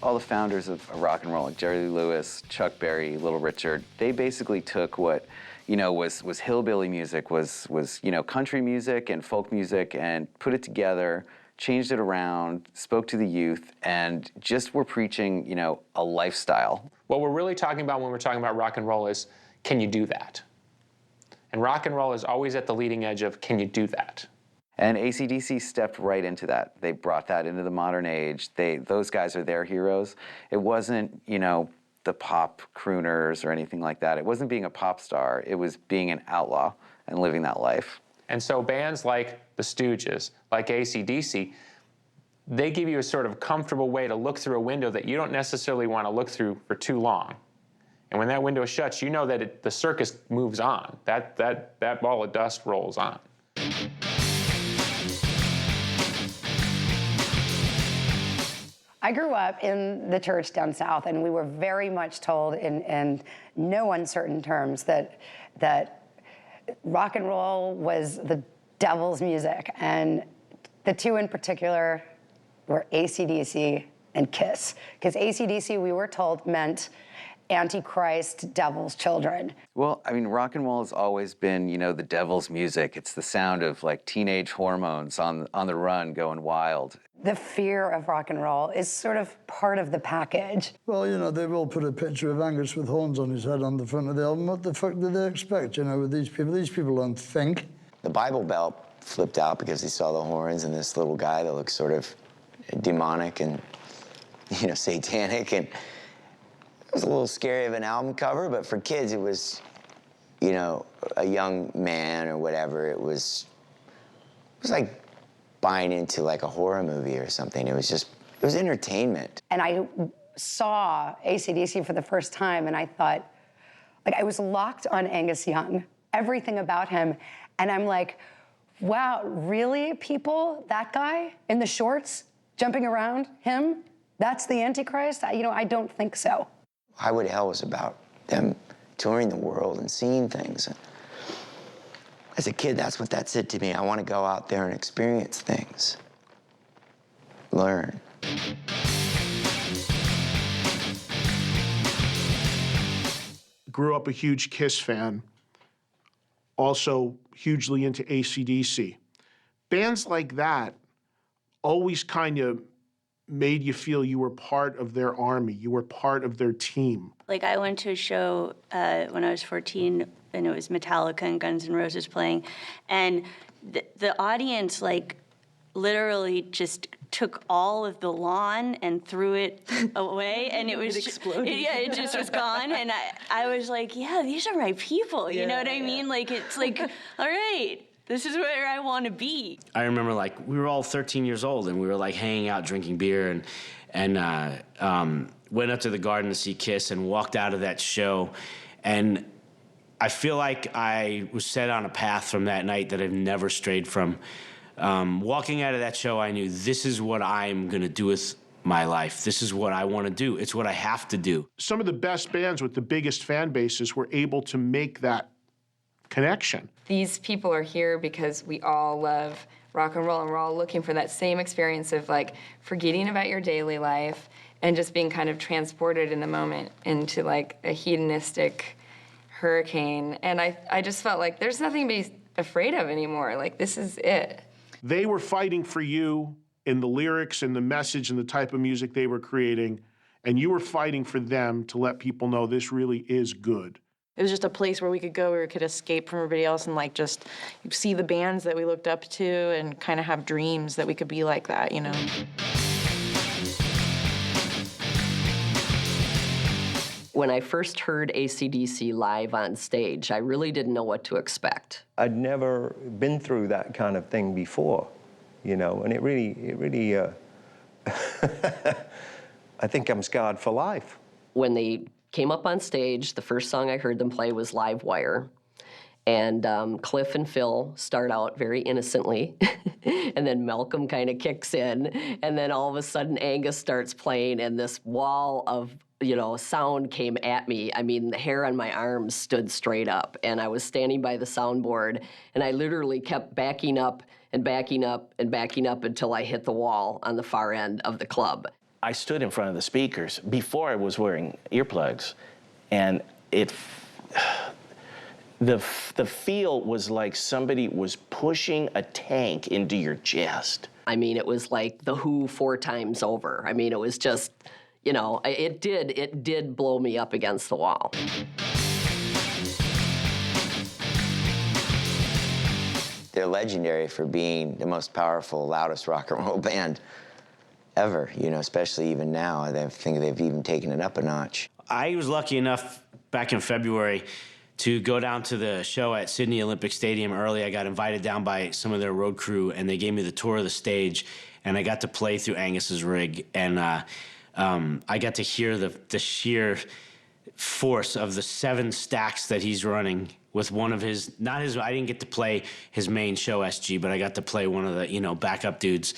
all the founders of rock and roll, like Jerry Lee Lewis, Chuck Berry, Little Richard, they basically took what, was hillbilly music, was country music and folk music, and put it together, changed it around, spoke to the youth, and just were preaching, a lifestyle. What we're really talking about when we're talking about rock and roll is, can you do that? And rock and roll is always at the leading edge of, can you do that? And AC/DC stepped right into that. They brought that into the modern age. Those guys are their heroes. It wasn't, the pop crooners or anything like that. It wasn't being a pop star. It was being an outlaw and living that life. And so bands like the Stooges, like AC/DC, they give you a sort of comfortable way to look through a window that you don't necessarily want to look through for too long. And when that window shuts, you know that the circus moves on. That ball of dust rolls on. I grew up in the church down south, and we were very much told in no uncertain terms that rock and roll was the devil's music. And the two in particular were AC/DC and Kiss. Because AC/DC, we were told, meant Antichrist, devil's children. Well, rock and roll has always been, the devil's music. It's the sound of like teenage hormones on the run going wild. The fear of rock and roll is sort of part of the package. Well, they've all put a picture of Angus with horns on his head on the front of the album. What the fuck do they expect, with these people? These people don't think. The Bible Belt flipped out because he saw the horns and this little guy that looks sort of demonic and, satanic. And it was a little scary of an album cover, but for kids it was, a young man or whatever. It was like buying into like a horror movie or something. It was entertainment. And I saw AC/DC for the first time, and I thought, I was locked on Angus Young, everything about him. And I'm like, wow, really, people? That guy in the shorts, jumping around, him? That's the Antichrist? I don't think so. Highway to Hell was about them touring the world and seeing things. As a kid, that's what that said to me. I want to go out there and experience things. Learn. Grew up a huge Kiss fan, also hugely into AC/DC. Bands like that always kind of made you feel you were part of their army, you were part of their team. I went to a show when I was 14, and it was Metallica and Guns N' Roses playing, and the audience, literally just took all of the lawn and threw it away, and it was exploded. It just was gone, and I was like, yeah, these are my people, you know what I mean? It's all right, this is where I want to be. I remember we were all 13 years old, and we were hanging out drinking beer, and went up to the Garden to see Kiss and walked out of that show, and I feel like I was set on a path from that night that I've never strayed from. Walking out of that show, I knew this is what I'm going to do with my life. This is what I want to do. It's what I have to do. Some of the best bands with the biggest fan bases were able to make that connection. These people are here because we all love rock and roll, and we're all looking for that same experience of forgetting about your daily life and just being kind of transported in the moment into a hedonistic hurricane. And I just felt like there's nothing to be afraid of anymore. This is it. They were fighting for you in the lyrics and the message and the type of music they were creating, and you were fighting for them to let people know this really is good. It was just a place where we could go, where we could escape from everybody else and just see the bands that we looked up to and kind of have dreams that we could be like that, When I first heard AC/DC live on stage, I really didn't know what to expect. I'd never been through that kind of thing before, and it really, I think I'm scarred for life. When they came up on stage, the first song I heard them play was Live Wire. And Cliff and Phil start out very innocently, and then Malcolm kind of kicks in, and then all of a sudden Angus starts playing, and this wall of sound came at me. The hair on my arms stood straight up, and I was standing by the soundboard, and I literally kept backing up and backing up and backing up until I hit the wall on the far end of the club. I stood in front of the speakers before I was wearing earplugs, and the feel was like somebody was pushing a tank into your chest. I mean, it was like The Who 4 times over. I mean, it was just, you know, it did blow me up against the wall. They're legendary for being the most powerful, loudest rock and roll band ever, you know, especially even now. I think they've even taken it up a notch. I was lucky enough back in February to go down to the show at Sydney Olympic Stadium early. I got invited down by some of their road crew, and they gave me the tour of the stage, and I got to play through Angus's rig, and I got to hear the sheer force of the 7 stacks that he's running with one of his, I didn't get to play his main show SG, but I got to play one of the, you know, backup dudes.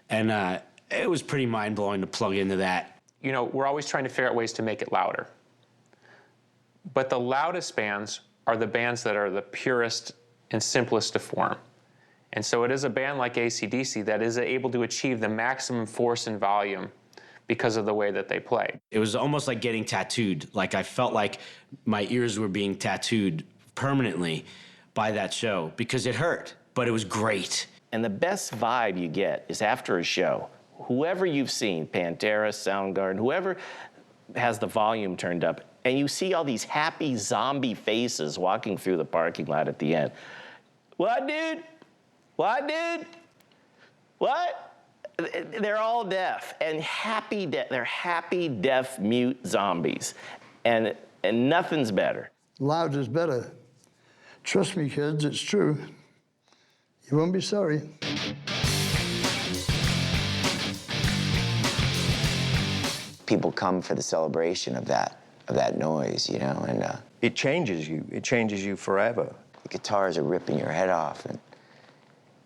And it was pretty mind-blowing to plug into that. You know, we're always trying to figure out ways to make it louder. But the loudest bands are the bands that are the purest and simplest to form. And so it is a band like AC/DC that is able to achieve the maximum force and volume because of the way that they play. It was almost like getting tattooed. Like I felt like my ears were being tattooed permanently by that show because it hurt, but it was great. And the best vibe you get is after a show. Whoever you've seen, Pantera, Soundgarden, whoever has the volume turned up, and you see all these happy zombie faces walking through the parking lot at the end. What, dude? What, dude? What? They're all deaf and happy. They're happy, deaf, mute zombies, and nothing's better. Loud is better. Trust me, kids, it's true. You won't be sorry. People come for the celebration of that noise, you know, and It changes you. It changes you forever. the guitars are ripping your head off, and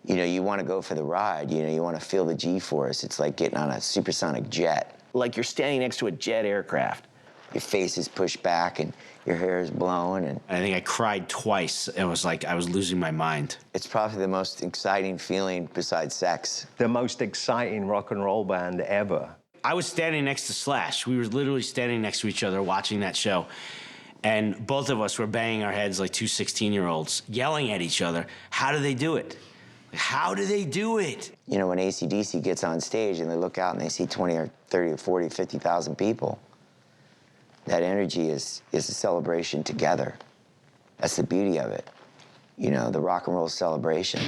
you know, you want to go for the ride. You know, you want to feel the G-force. It's like getting on a supersonic jet. Like you're standing next to a jet aircraft. Your face is pushed back and your hair is blowing, and I think I cried twice. It was like I was losing my mind. it's probably the most exciting feeling besides sex. The most exciting rock and roll band ever. I was standing next to Slash. We were literally standing next to each other watching that show. And both of us were banging our heads like two 16-year-olds, yelling at each other. How do they do it? How do they do it? You know, when AC/DC gets on stage and they look out and they see 20 or 30 or 40, 50,000 people, that energy is a celebration together. That's the beauty of it. You know, the rock and roll celebration.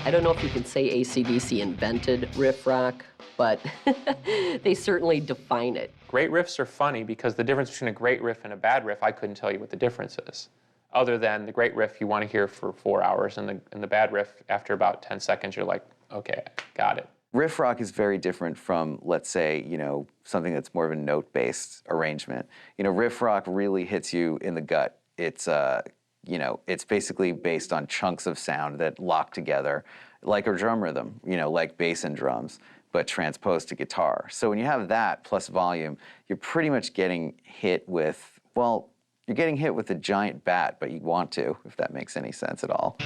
I don't know if you can say AC/DC invented riff rock, but they certainly define it. Great riffs are funny because the difference between a great riff and a bad riff, I couldn't tell you what the difference is. Other than the great riff you want to hear for 4 hours, and the bad riff, after about 10 seconds, you're like, okay, got it. Riff rock is very different from, let's say, you know, something that's more of a note-based arrangement. You know, riff rock really hits you in the gut. It's, you know, it's basically based on chunks of sound that lock together, like a drum rhythm, you know, like bass and drums, but transposed to guitar. So when you have that plus volume, you're pretty much getting hit with, well, you're getting hit with a giant bat, but you want to, if that makes any sense at all.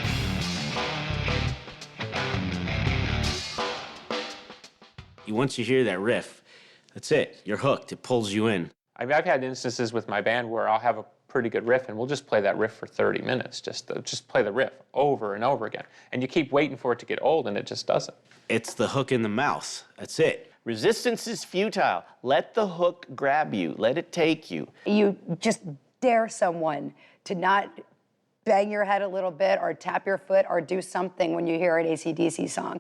Once you hear that riff, that's it. You're hooked. It pulls you in. I've had instances with my band where I'll have a pretty good riff and we'll just play that riff for 30 minutes, just play the riff over and over again. And you keep waiting for it to get old and it just doesn't. It's the hook in the mouth. That's it. Resistance is futile. Let the hook grab you. Let it take you. You just dare someone to not bang your head a little bit or tap your foot or do something when you hear an AC/DC song.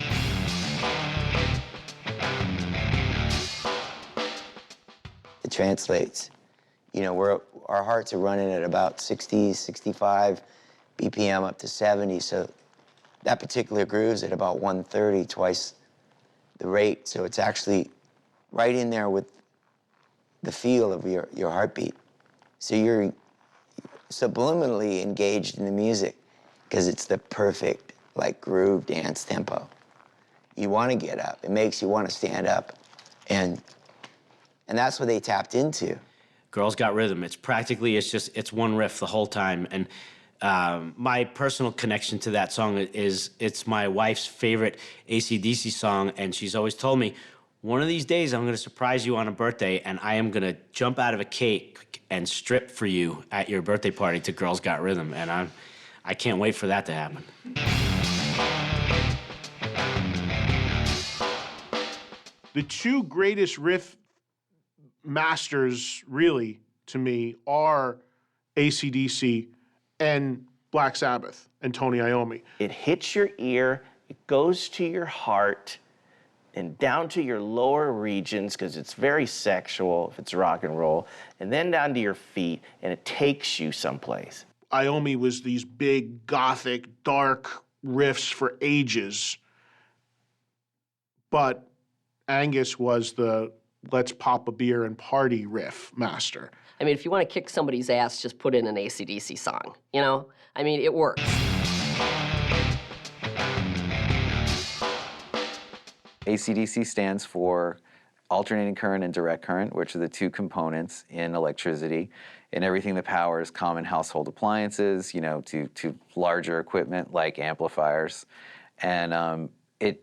translates. You know, our hearts are running at about 60, 65 BPM up to 70, so that particular groove's at about 130, twice the rate, so it's actually right in there with the feel of your heartbeat. So you're subliminally engaged in the music because it's the perfect, like, groove dance tempo. You want to get up. It makes you want to stand up. And that's what they tapped into. Girls Got Rhythm. It's one riff the whole time. And my personal connection to that song is it's my wife's favorite AC/DC song, and she's always told me, one of these days I'm going to surprise you on a birthday, and I am going to jump out of a cake and strip for you at your birthday party to Girls Got Rhythm. And I can't wait for that to happen. The two greatest riff masters, really, to me, are AC/DC and Black Sabbath and Tony Iommi. It hits your ear, it goes to your heart, and down to your lower regions, because it's very sexual if it's rock and roll, and then down to your feet, and it takes you someplace. Iommi was these big, gothic, dark riffs for ages, but Angus was the let's pop a beer and party riff master. I mean, if you want to kick somebody's ass, just put in an AC/DC song, you know? I mean, it works. AC/DC stands for alternating current and direct current, which are the two components in electricity, in everything that powers common household appliances, you know, to larger equipment like amplifiers. And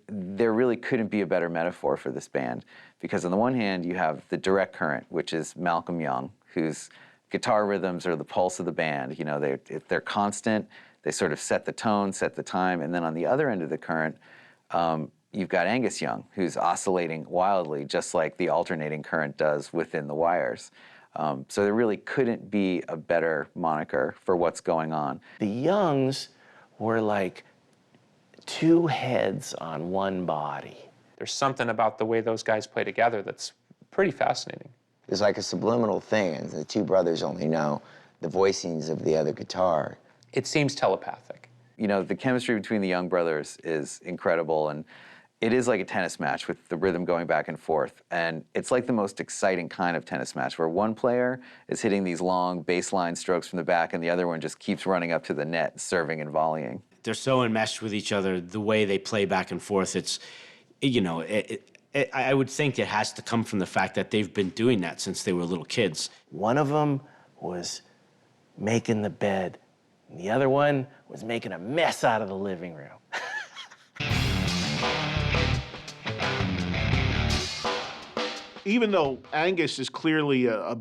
there really couldn't be a better metaphor for this band, because on the one hand, you have the direct current, which is Malcolm Young, whose guitar rhythms are the pulse of the band. You know, they're constant, they sort of set the tone, set the time, and then on the other end of the current, you've got Angus Young, who's oscillating wildly, just like the alternating current does within the wires. So there really couldn't be a better moniker for what's going on. The Youngs were like two heads on one body. There's something about the way those guys play together that's pretty fascinating. It's like a subliminal thing, and the two brothers only know the voicings of the other guitar. It seems telepathic. You know, the chemistry between the Young brothers is incredible, and it is like a tennis match with the rhythm going back and forth. And it's like the most exciting kind of tennis match where one player is hitting these long baseline strokes from the back and the other one just keeps running up to the net, serving and volleying. They're so enmeshed with each other, the way they play back and forth, I would think it has to come from the fact that they've been doing that since they were little kids. One of them was making the bed, and the other one was making a mess out of the living room. Even though Angus is clearly a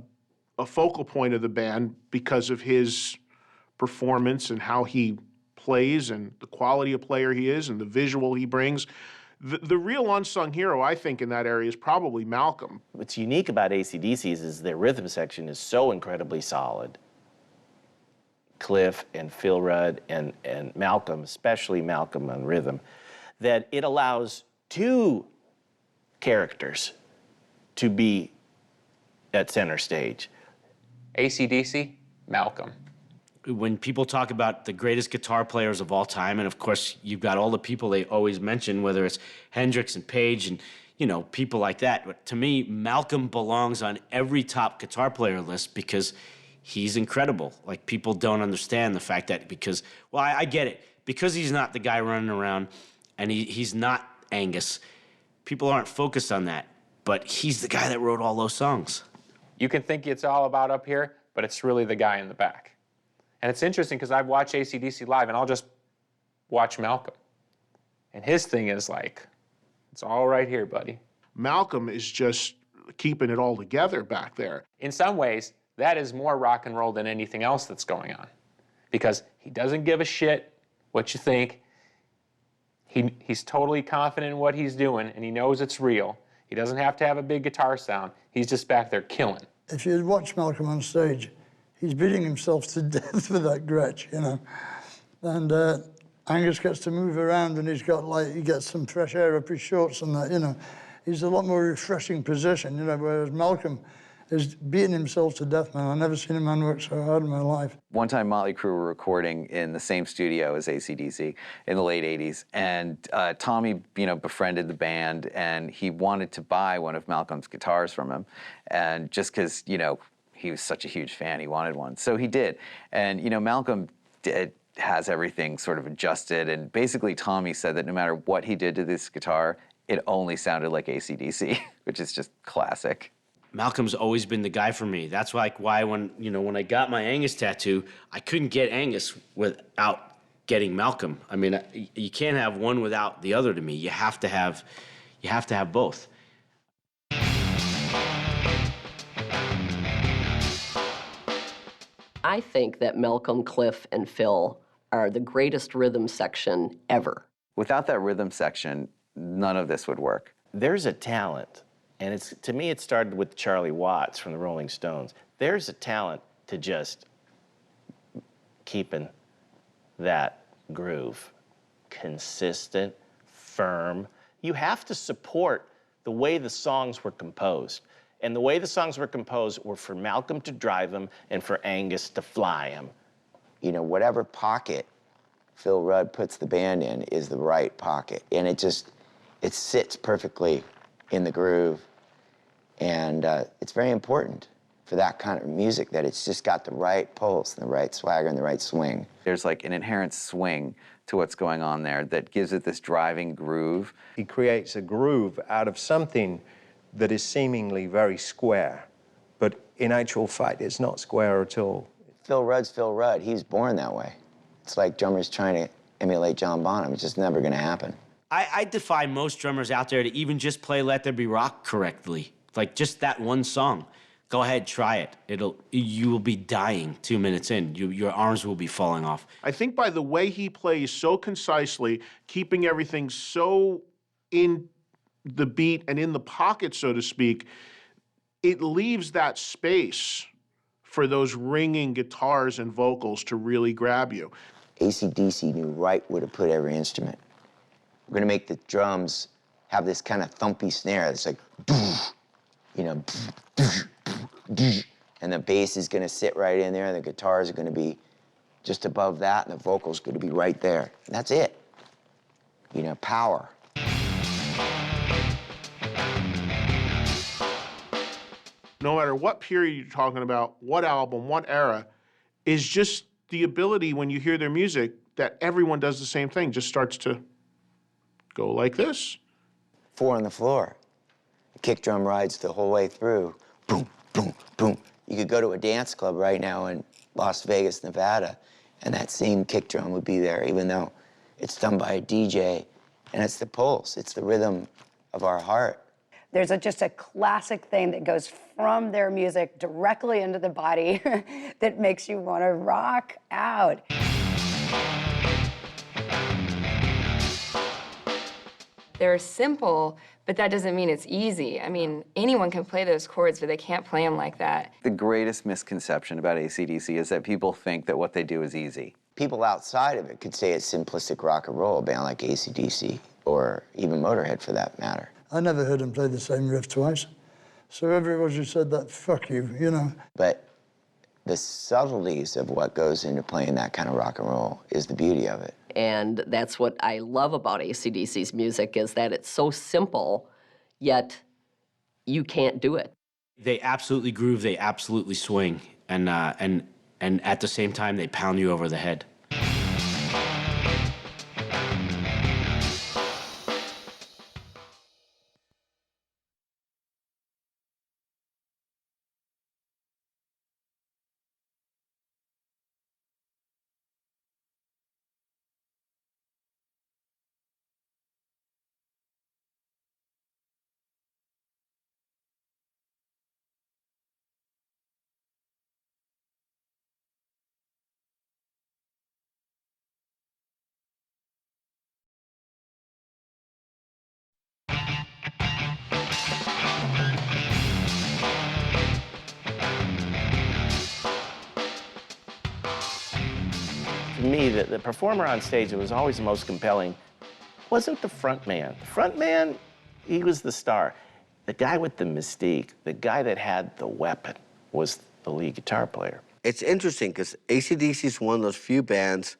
focal point of the band because of his performance and how he plays and the quality of player he is and the visual he brings, the real unsung hero, I think, in that area is probably Malcolm. What's unique about AC/DC is their rhythm section is so incredibly solid. Cliff and Phil Rudd and Malcolm, especially Malcolm on rhythm, that it allows two characters to be at center stage. AC/DC, Malcolm. When people talk about the greatest guitar players of all time, and of course you've got all the people they always mention, whether it's Hendrix and Page and, you know, people like that. But to me, Malcolm belongs on every top guitar player list because he's incredible. Like, people don't understand the fact that because, well, I get it. Because he's not the guy running around and he's not Angus, people aren't focused on that. But he's the guy that wrote all those songs. You can think it's all about up here, but it's really the guy in the back. And it's interesting because I've watched AC/DC live and I'll just watch Malcolm. And his thing is like, it's all right here, buddy. Malcolm is just keeping it all together back there. In some ways, that is more rock and roll than anything else that's going on. Because he doesn't give a shit what you think. He's totally confident in what he's doing and he knows it's real. He doesn't have to have a big guitar sound. He's just back there killing. If you watch Malcolm on stage, he's beating himself to death with that Gretsch, you know. And Angus gets to move around and he gets some fresh air up his shorts and that, you know. He's a lot more refreshing position, you know, whereas Malcolm, is beating himself to death, man. I've never seen a man work so hard in my life. One time, Motley Crue were recording in the same studio as AC/DC in the late 80s, and Tommy, befriended the band, and he wanted to buy one of Malcolm's guitars from him, and just because, he was such a huge fan, he wanted one. So he did, and, Malcolm has everything sort of adjusted, and basically Tommy said that no matter what he did to this guitar, it only sounded like AC/DC, which is just classic. Malcolm's always been the guy for me. That's why when I got my Angus tattoo, I couldn't get Angus without getting Malcolm. I mean, you can't have one without the other to me. You have to have both. I think that Malcolm, Cliff, and Phil are the greatest rhythm section ever. Without that rhythm section, none of this would work. There's a talent, and to me it started with Charlie Watts from the Rolling Stones. There's a talent to just keeping that groove consistent, firm. You have to support the way the songs were composed. And the way the songs were composed were for Malcolm to drive them and for Angus to fly them. Whatever pocket Phil Rudd puts the band in is the right pocket. And it sits perfectly in the groove. And it's very important for that kind of music that it's just got the right pulse and the right swagger and the right swing. There's like an inherent swing to what's going on there that gives it this driving groove. He creates a groove out of something that is seemingly very square, but in actual fact, it's not square at all. Phil Rudd's Phil Rudd. He's born that way. It's like drummers trying to emulate John Bonham. It's just never going to happen. I defy most drummers out there to even just play Let There Be Rock correctly. Like just that one song. Go ahead, try it. You will be dying 2 minutes in. Your arms will be falling off. I think by the way he plays so concisely, keeping everything so in the beat and in the pocket, so to speak, it leaves that space for those ringing guitars and vocals to really grab you. AC/DC knew right where to put every instrument. We're going to make the drums have this kind of thumpy snare. It's like, and the bass is going to sit right in there, and the guitars are going to be just above that, and the vocals going to be right there. And that's it. Power. No matter what period you're talking about, what album, what era, is just the ability when you hear their music that everyone does the same thing, just starts to go like this. 4 on the floor. The kick drum rides the whole way through. Boom, boom, boom. You could go to a dance club right now in Las Vegas, Nevada, and that same kick drum would be there, even though it's done by a DJ, and it's the pulse, it's the rhythm of our heart. There's just a classic thing that goes from their music directly into the body that makes you want to rock out. They're simple, but that doesn't mean it's easy. I mean, anyone can play those chords, but they can't play them like that. The greatest misconception about AC/DC is that people think that what they do is easy. People outside of it could say it's simplistic rock and roll, a band like AC/DC, or even Motorhead for that matter. I never heard him play the same riff twice. So everyone who said that, fuck you, But the subtleties of what goes into playing that kind of rock and roll is the beauty of it. And that's what I love about AC/DC's music is that it's so simple, yet you can't do it. They absolutely groove, they absolutely swing, and at the same time, they pound you over the head. To me, the performer on stage that was always the most compelling wasn't the front man. The front man, he was the star. the guy with the mystique, the guy that had the weapon, was the lead guitar player. It's interesting because AC/DC is one of those few bands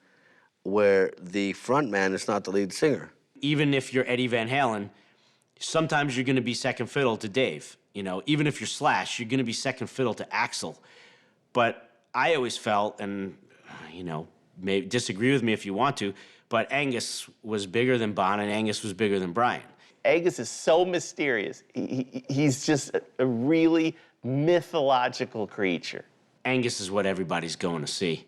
where the front man is not the lead singer. Even if you're Eddie Van Halen, sometimes you're going to be second fiddle to Dave. You know, even if you're Slash, you're going to be second fiddle to Axl. But I always felt, and you know, maybe disagree with me if you want to, but Angus was bigger than Bon, and Angus was bigger than Brian. Angus is so mysterious. He's just a really mythological creature. Angus is what everybody's going to see.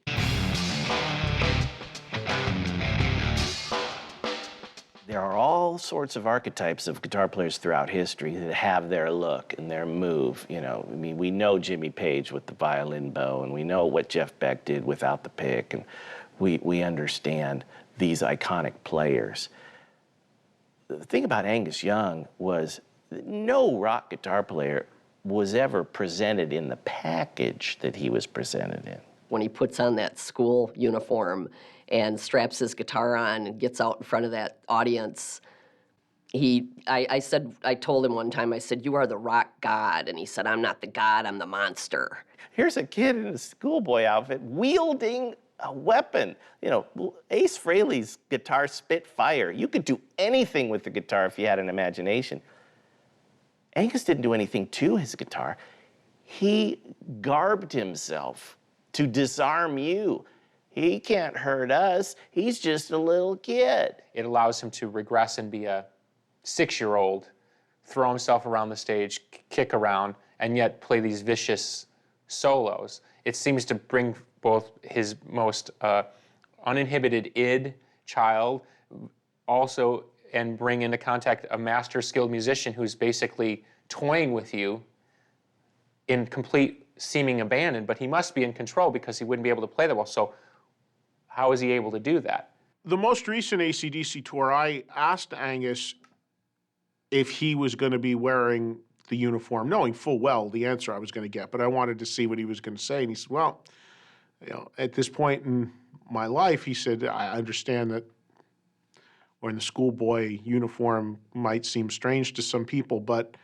There are all sorts of archetypes of guitar players throughout history that have their look and their move. You know, I mean, we know Jimmy Page with the violin bow, and we know what Jeff Beck did without the pick, and we understand these iconic players. The thing about Angus Young was no rock guitar player was ever presented in the package that he was presented in. When he puts on that school uniform and straps his guitar on and gets out in front of that audience, I told him one time, I said, "You are the rock god." And he said, "I'm not the god, I'm the monster." Here's a kid in a schoolboy outfit wielding a weapon. You know, Ace Frehley's guitar spit fire. You could do anything with the guitar if you had an imagination. Angus didn't do anything to his guitar. He garbed himself to disarm you. He can't hurt us. He's just a little kid. It allows him to regress and be a 6-year-old, throw himself around the stage, kick around, and yet play these vicious solos. It seems to bring both his most uninhibited id child also, and bring into contact a master skilled musician who's basically toying with you in complete seeming abandon, but he must be in control because he wouldn't be able to play that well. So how is he able to do that? The most recent AC/DC tour, I asked Angus if he was going to be wearing the uniform, knowing full well the answer I was going to get, but I wanted to see what he was going to say. And he said, well, you know, at this point in my life, he said, I understand that wearing the schoolboy uniform might seem strange to some people, but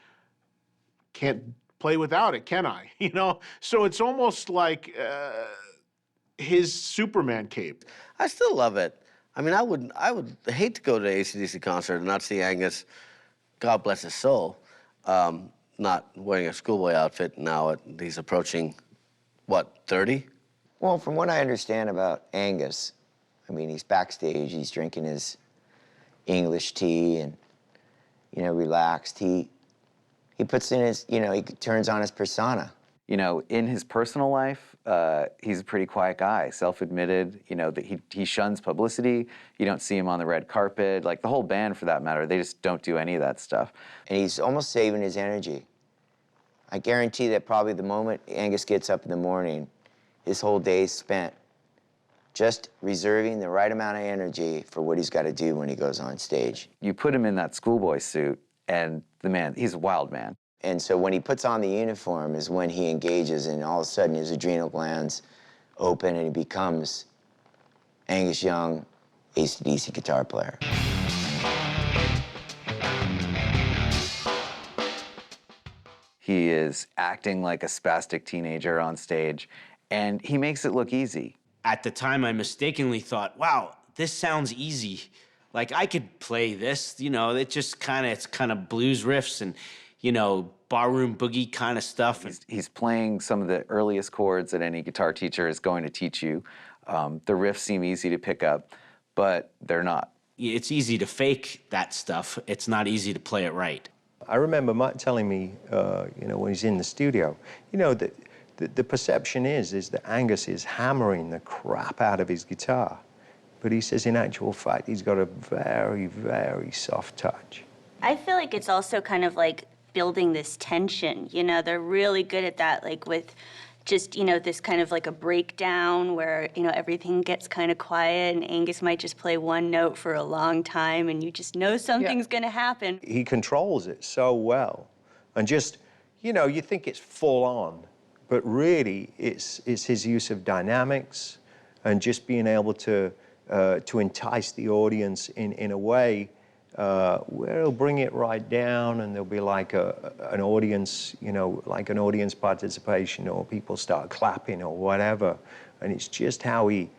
can't play without it, can I? You know, so it's almost like his Superman cape. I still love it. I mean, I would hate to go to an AC/DC concert and not see Angus, God bless his soul, not wearing a schoolboy outfit now. He's approaching, what, 30? Well, from what I understand about Angus, I mean, he's backstage, he's drinking his English tea and, you know, relaxed. He puts in his, you know, he turns on his persona. You know, in his personal life, he's a pretty quiet guy, self-admitted, you know, that he shuns publicity. You don't see him on the red carpet. Like, the whole band, for that matter, they just don't do any of that stuff. And he's almost saving his energy. I guarantee that probably the moment Angus gets up in the morning, his whole day's spent just reserving the right amount of energy for what he's got to do when he goes on stage. You put him in that schoolboy suit, and the man, he's a wild man. And so when he puts on the uniform is when he engages, and all of a sudden his adrenal glands open and he becomes Angus Young, AC/DC guitar player. He is acting like a spastic teenager on stage, and he makes it look easy. At the time, I mistakenly thought, wow, this sounds easy. Like, I could play this, you know, it's kind of blues riffs and, you know, barroom boogie kind of stuff. He's playing some of the earliest chords that any guitar teacher is going to teach you. The riffs seem easy to pick up, but they're not. It's easy to fake that stuff. It's not easy to play it right. I remember Matt telling me, you know, when he's in the studio, you know, the perception is that Angus is hammering the crap out of his guitar. But he says in actual fact, he's got a very, very soft touch. I feel like it's also kind of like building this tension. You know, they're really good at that, like with just, you know, this kind of like a breakdown where, you know, everything gets kind of quiet and Angus might just play one note for a long time and you just know something's going to happen. He controls it so well. And just, you know, you think it's full on, but really it's his use of dynamics and just being able to entice the audience in a way where he'll bring it right down, and there'll be like an audience, you know, like an audience participation, or people start clapping or whatever. And it's just how he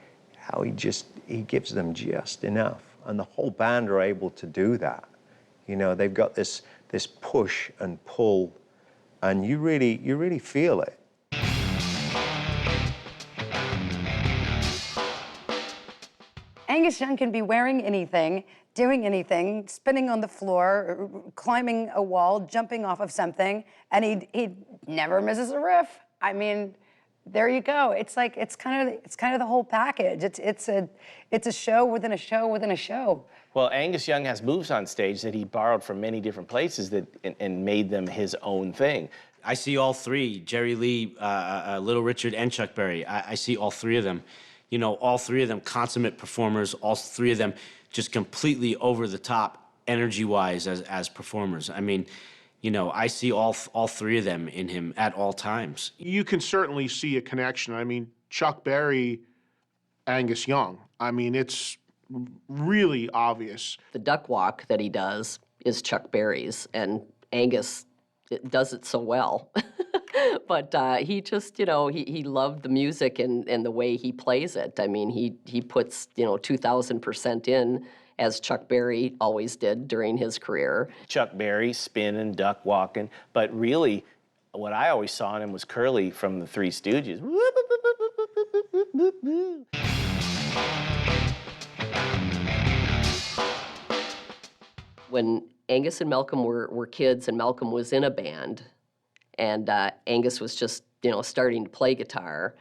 gives them just enough. And the whole band are able to do that. You know, they've got this push and pull, and you really feel it. Angus Young can be wearing anything, doing anything, spinning on the floor, climbing a wall, jumping off of something, and he never misses a riff. I mean, there you go. It's like it's kind of the whole package. It's a show within a show within a show. Well, Angus Young has moves on stage that he borrowed from many different places and made them his own thing. I see all three, Jerry Lee, Little Richard, and Chuck Berry. I see all three of them. You know, all three of them consummate performers, all three of them just completely over the top energy-wise as performers. I mean, you know, I see all three of them in him at all times. You can certainly see a connection. I mean, Chuck Berry, Angus Young. I mean, it's really obvious. The duck walk that he does is Chuck Berry's, and Angus does it so well. But he just, you know, he loved the music and the way he plays it. I mean, he puts, you know, 2,000% in, as Chuck Berry always did during his career. Chuck Berry spinning, duck walking, but really what I always saw in him was Curly from the Three Stooges. When Angus and Malcolm were kids and Malcolm was in a band, and Angus was just, you know, starting to play guitar,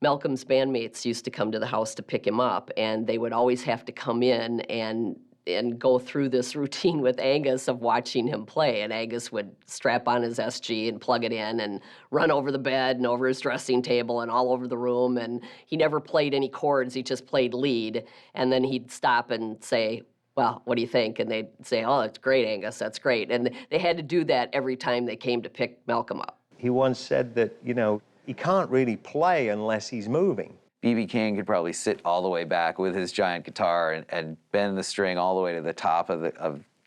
Malcolm's bandmates used to come to the house to pick him up, and they would always have to come in and go through this routine with Angus of watching him play. And Angus would strap on his SG and plug it in and run over the bed and over his dressing table and all over the room. And he never played any chords, he just played lead. And then he'd stop and say, well, what do you think? And they'd say, oh, that's great, Angus, that's great. And they had to do that every time they came to pick Malcolm up. He once said that, you know, he can't really play unless he's moving. B.B. King could probably sit all the way back with his giant guitar and bend the string all the way to the top of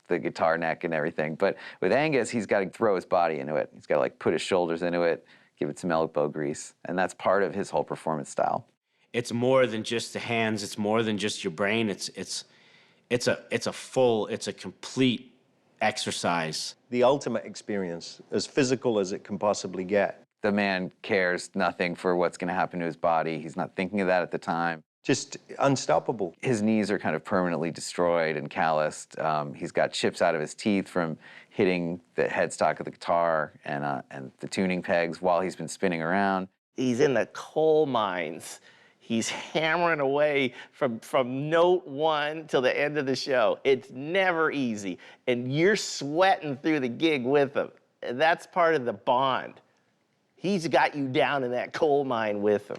the guitar neck and everything. But with Angus, he's got to throw his body into it. He's got to like put his shoulders into it, give it some elbow grease. And that's part of his whole performance style. It's more than just the hands. It's more than just your brain. It's a complete exercise. The ultimate experience, as physical as it can possibly get. The man cares nothing for what's going to happen to his body. He's not thinking of that at the time. Just unstoppable. His knees are kind of permanently destroyed and calloused. He's got chips out of his teeth from hitting the headstock of the guitar and the tuning pegs while he's been spinning around. He's in the coal mines. He's hammering away from note one till the end of the show. It's never easy. And you're sweating through the gig with him. And that's part of the bond. He's got you down in that coal mine with him.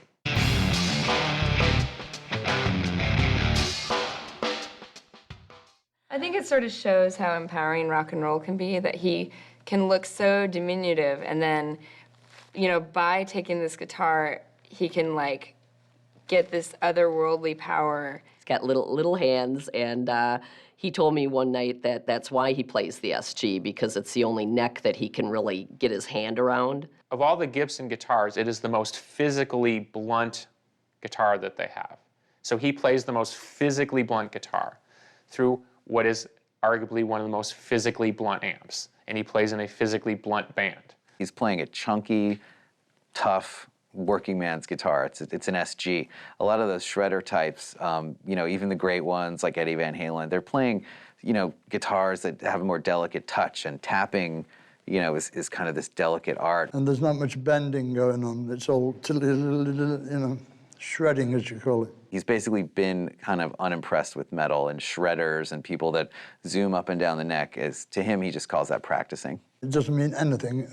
I think it sort of shows how empowering rock and roll can be, that he can look so diminutive, and then, you know, by taking this guitar, he can like get this otherworldly power. He's got little hands, and he told me one night that that's why he plays the SG, because it's the only neck that he can really get his hand around. Of all the Gibson guitars, it is the most physically blunt guitar that they have. So he plays the most physically blunt guitar through what is arguably one of the most physically blunt amps, and he plays in a physically blunt band. He's playing a chunky, tough, working man's guitar. It's an SG. A lot of those shredder types, you know, even the great ones like Eddie Van Halen, they're playing, you know, guitars that have a more delicate touch, and tapping, you know, is kind of this delicate art. And there's not much bending going on. It's all, you know, shredding, as you call it. He's basically been kind of unimpressed with metal and shredders and people that zoom up and down the neck. To him, he just calls that practicing. It doesn't mean anything.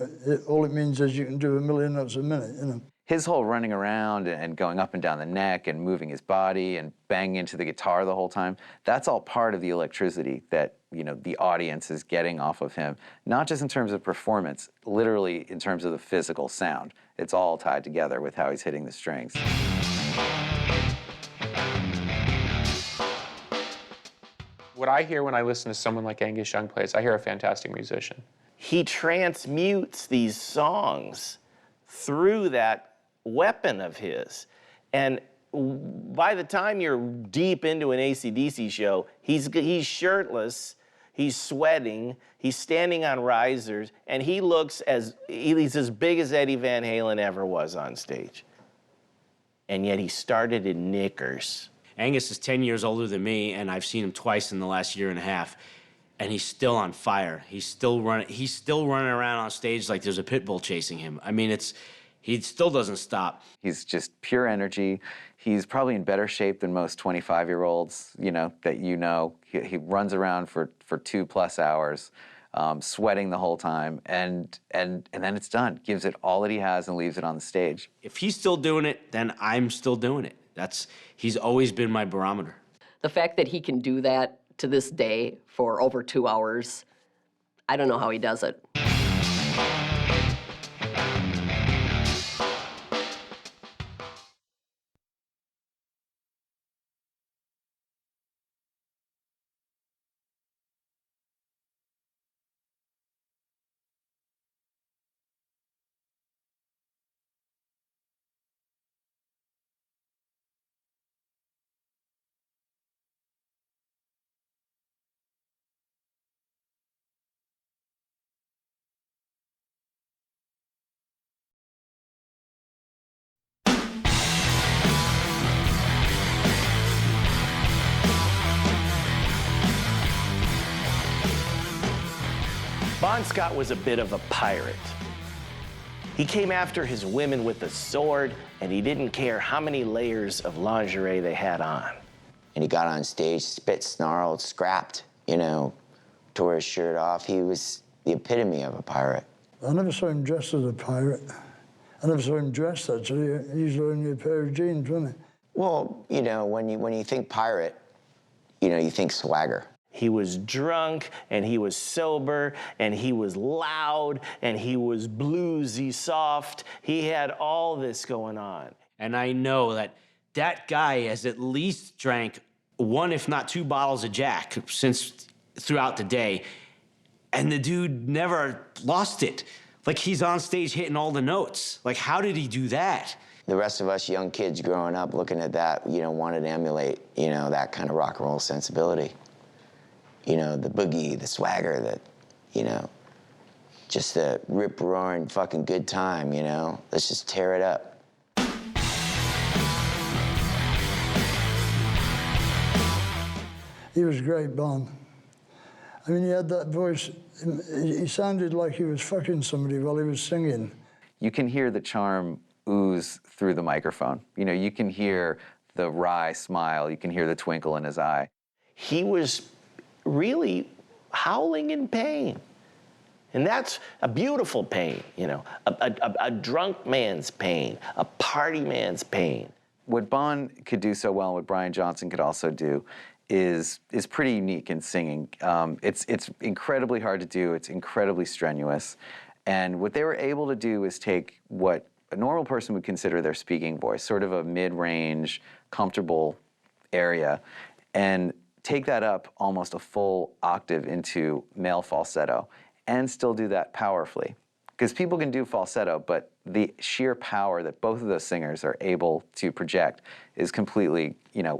All it means is you can do 1,000,000 notes a minute, you know. His whole running around and going up and down the neck and moving his body and banging into the guitar the whole time, that's all part of the electricity that, you know, the audience is getting off of him. Not just in terms of performance, literally in terms of the physical sound. It's all tied together with how he's hitting the strings. What I hear when I listen to someone like Angus Young play is I hear a fantastic musician. He transmutes these songs through that weapon of his. And by the time you're deep into an AC/DC show, he's shirtless, he's sweating, he's standing on risers, and he's as big as Eddie Van Halen ever was on stage. And yet he started in knickers. Angus is 10 years older than me, and I've seen him twice in the last year and a half, and he's still on fire. He's still running around on stage like there's a pit bull chasing him. I mean, he still doesn't stop. He's just pure energy. He's probably in better shape than most 25-year-olds, that He runs around for 2+ hours, sweating the whole time, and then it's done. Gives it all that he has and leaves it on the stage. If he's still doing it, then I'm still doing it. He's always been my barometer. The fact that he can do that to this day for over 2 hours, I don't know how he does it. Bon Scott was a bit of a pirate. He came after his women with a sword, and he didn't care how many layers of lingerie they had on. And he got on stage, spit, snarled, scrapped, tore his shirt off. He was the epitome of a pirate. I never saw him dressed as a pirate. I never saw him dressed, actually. He was wearing a pair of jeans, wasn't he? Well, when you think pirate, you think swagger. He was drunk, and he was sober, and he was loud, and he was bluesy soft. He had all this going on. And I know that guy has at least drank 1, if not 2 bottles of Jack throughout the day. And the dude never lost it. Like, he's on stage hitting all the notes. Like, how did he do that? The rest of us young kids growing up looking at that, wanted to emulate, that kind of rock and roll sensibility. The boogie, the swagger, just the rip-roaring fucking good time, Let's just tear it up. He was great, Bon. I mean, he had that voice. He sounded like he was fucking somebody while he was singing. You can hear the charm ooze through the microphone. You can hear the wry smile. You can hear the twinkle in his eye. He was really howling in pain. And that's a beautiful pain, a drunk man's pain, a party man's pain. What Bon could do so well, and what Brian Johnson could also do, is pretty unique in singing. It's incredibly hard to do. It's incredibly strenuous. And what they were able to do is take what a normal person would consider their speaking voice, sort of a mid-range, comfortable area, and take that up almost a full octave into male falsetto and still do that powerfully. Because people can do falsetto, but the sheer power that both of those singers are able to project is completely,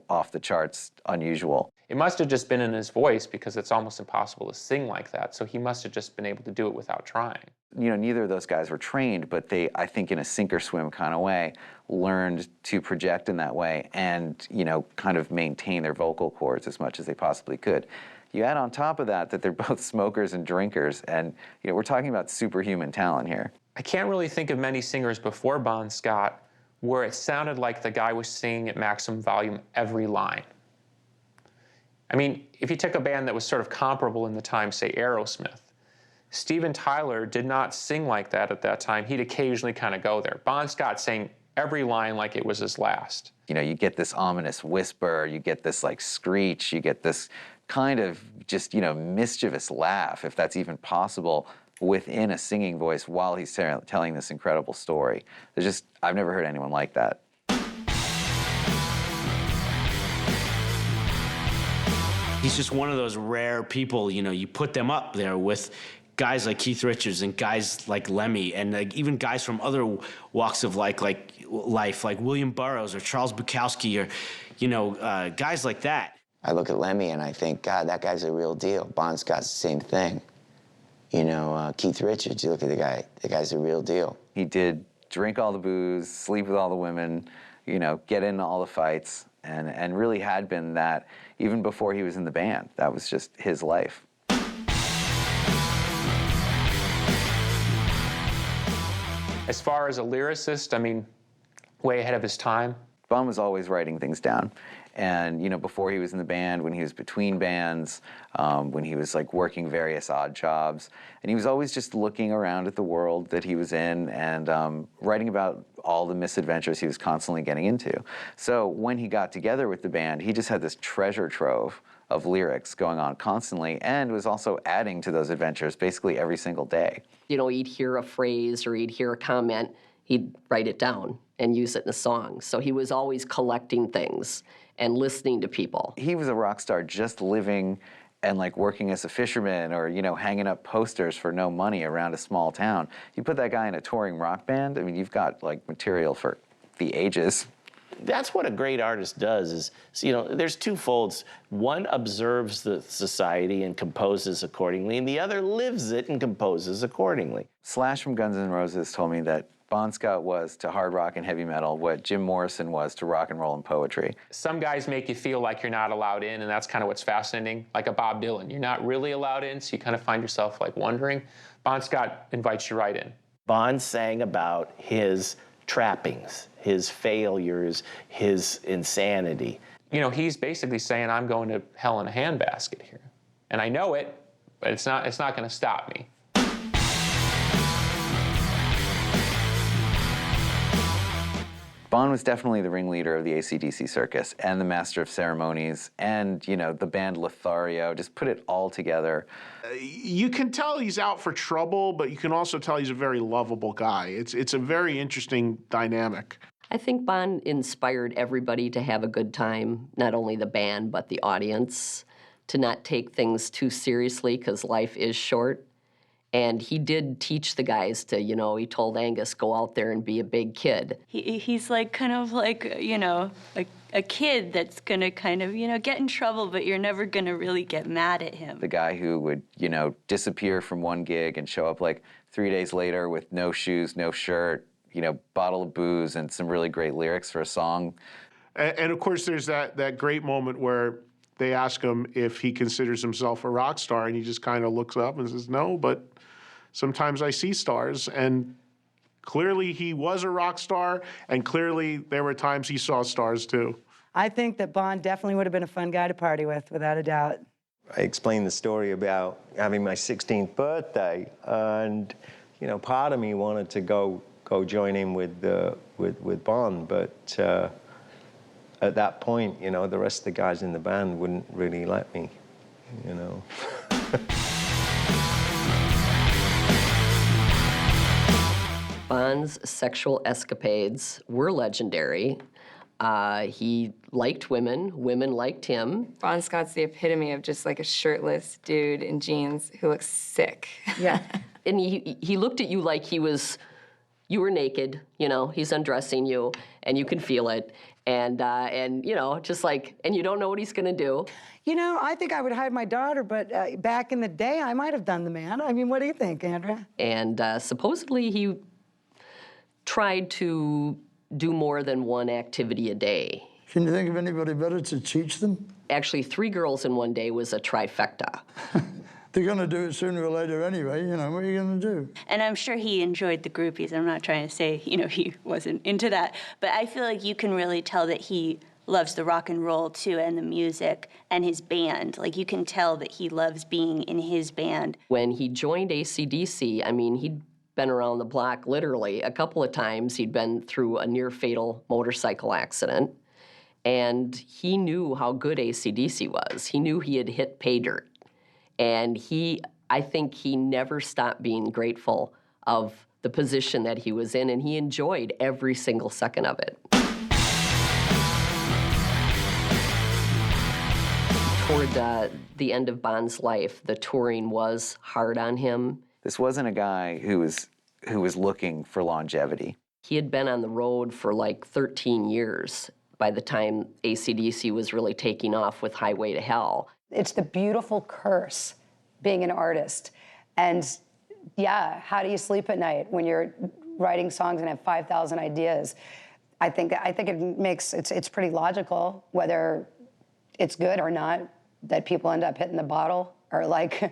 off the charts, unusual. It must have just been in his voice because it's almost impossible to sing like that. So he must have just been able to do it without trying. Neither of those guys were trained, but they, I think in a sink or swim kind of way, learned to project in that way and, kind of maintain their vocal cords as much as they possibly could. You add on top of that they're both smokers and drinkers, and we're talking about superhuman talent here. I can't really think of many singers before Bon Scott where it sounded like the guy was singing at maximum volume every line. I mean, if you took a band that was sort of comparable in the time, say Aerosmith, Steven Tyler did not sing like that at that time. He'd occasionally kind of go there. Bon Scott sang every line like it was his last. You get this ominous whisper, you get this like screech, you get this kind of just, mischievous laugh, if that's even possible, within a singing voice while he's telling this incredible story. I've never heard anyone like that. He's just one of those rare people, you know, you put them up there with guys like Keith Richards and guys like Lemmy and like even guys from other walks of life, like William Burroughs or Charles Bukowski or, you know, guys like that. I look at Lemmy and I think, God, that guy's a real deal. Bon Scott's the same thing. You know, Keith Richards, you look at the guy's a real deal. He did drink all the booze, sleep with all the women, you know, get into all the fights, and really had been that even before he was in the band. That was just his life. As far as a lyricist, I mean, way ahead of his time. Bon was always writing things down. And, you know, before he was in the band, when he was between bands, when he was like working various odd jobs, and he was always just looking around at the world that he was in and writing about all the misadventures he was constantly getting into. So when he got together with the band, he just had this treasure trove of lyrics going on constantly and was also adding to those adventures basically every single day. You know, he'd hear a phrase or he'd hear a comment, he'd write it down and use it in a song. So he was always collecting things and listening to people. He was a rock star just living and like working as a fisherman or, you know, hanging up posters for no money around a small town. You put that guy in a touring rock band, I mean, you've got like material for the ages. That's what a great artist does is, you know, there's two folds. One observes the society and composes accordingly, and the other lives it and composes accordingly. Slash from Guns N' Roses told me that Bon Scott was to hard rock and heavy metal what Jim Morrison was to rock and roll and poetry. Some guys make you feel like you're not allowed in, and that's kind of what's fascinating. Like a Bob Dylan, you're not really allowed in, so you kind of find yourself like wondering. Bon Scott invites you right in. Bon sang about his trappings, his failures, his insanity. You know, he's basically saying, I'm going to hell in a handbasket here. And I know it, but it's not going to stop me. Bon was definitely the ringleader of the AC/DC circus and the master of ceremonies and, you know, the band Lothario, just put it all together. You can tell he's out for trouble, but you can also tell he's a very lovable guy. It's a very interesting dynamic. I think Bon inspired everybody to have a good time, not only the band, but the audience, to not take things too seriously because life is short. And he did teach the guys to, you know, he told Angus, go out there and be a big kid. He's like kind of like, you know, a kid that's going to kind of, you know, get in trouble, but you're never going to really get mad at him. The guy who would, you know, disappear from one gig and show up like 3 days later with no shoes, no shirt, you know, bottle of booze and some really great lyrics for a song. And of course, there's that great moment where they ask him if he considers himself a rock star, and he just kind of looks up and says, no, but sometimes I see stars. And clearly he was a rock star, and clearly there were times he saw stars too. I think that Bon definitely would have been a fun guy to party with, without a doubt. I explained the story about having my 16th birthday, and you know, part of me wanted to go join in with Bon, but at that point, you know, the rest of the guys in the band wouldn't really let me, you know. Bon's sexual escapades were legendary. He liked women. Women liked him. Bon Scott's the epitome of just like a shirtless dude in jeans who looks sick. Yeah. And he looked at you like you were naked, you know, he's undressing you, and you can feel it. And you know, just like, and you don't know what he's gonna do. You know, I think I would hide my daughter, but back in the day, I might have done the man. I mean, what do you think, Andrea? And supposedly he tried to do more than one activity a day. Can you think of anybody better to teach them? Actually, 3 girls in one day was a trifecta. They're going to do it sooner or later anyway, you know, what are you going to do? And I'm sure he enjoyed the groupies. I'm not trying to say, you know, he wasn't into that. But I feel like you can really tell that he loves the rock and roll, too, and the music and his band. Like, you can tell that he loves being in his band. When he joined AC/DC, I mean, he'd been around the block literally a couple of times. He'd been through a near-fatal motorcycle accident. And he knew how good AC/DC was. He knew he had hit pay dirt. And I think he never stopped being grateful of the position that he was in, and he enjoyed every single second of it. Toward the end of Bon's life, the touring was hard on him. This wasn't a guy who was looking for longevity. He had been on the road for like 13 years by the time AC/DC was really taking off with Highway to Hell. It's the beautiful curse being an artist. And yeah, how do you sleep at night when you're writing songs and have 5,000 ideas? I think it makes, it's pretty logical, whether it's good or not, that people end up hitting the bottle or like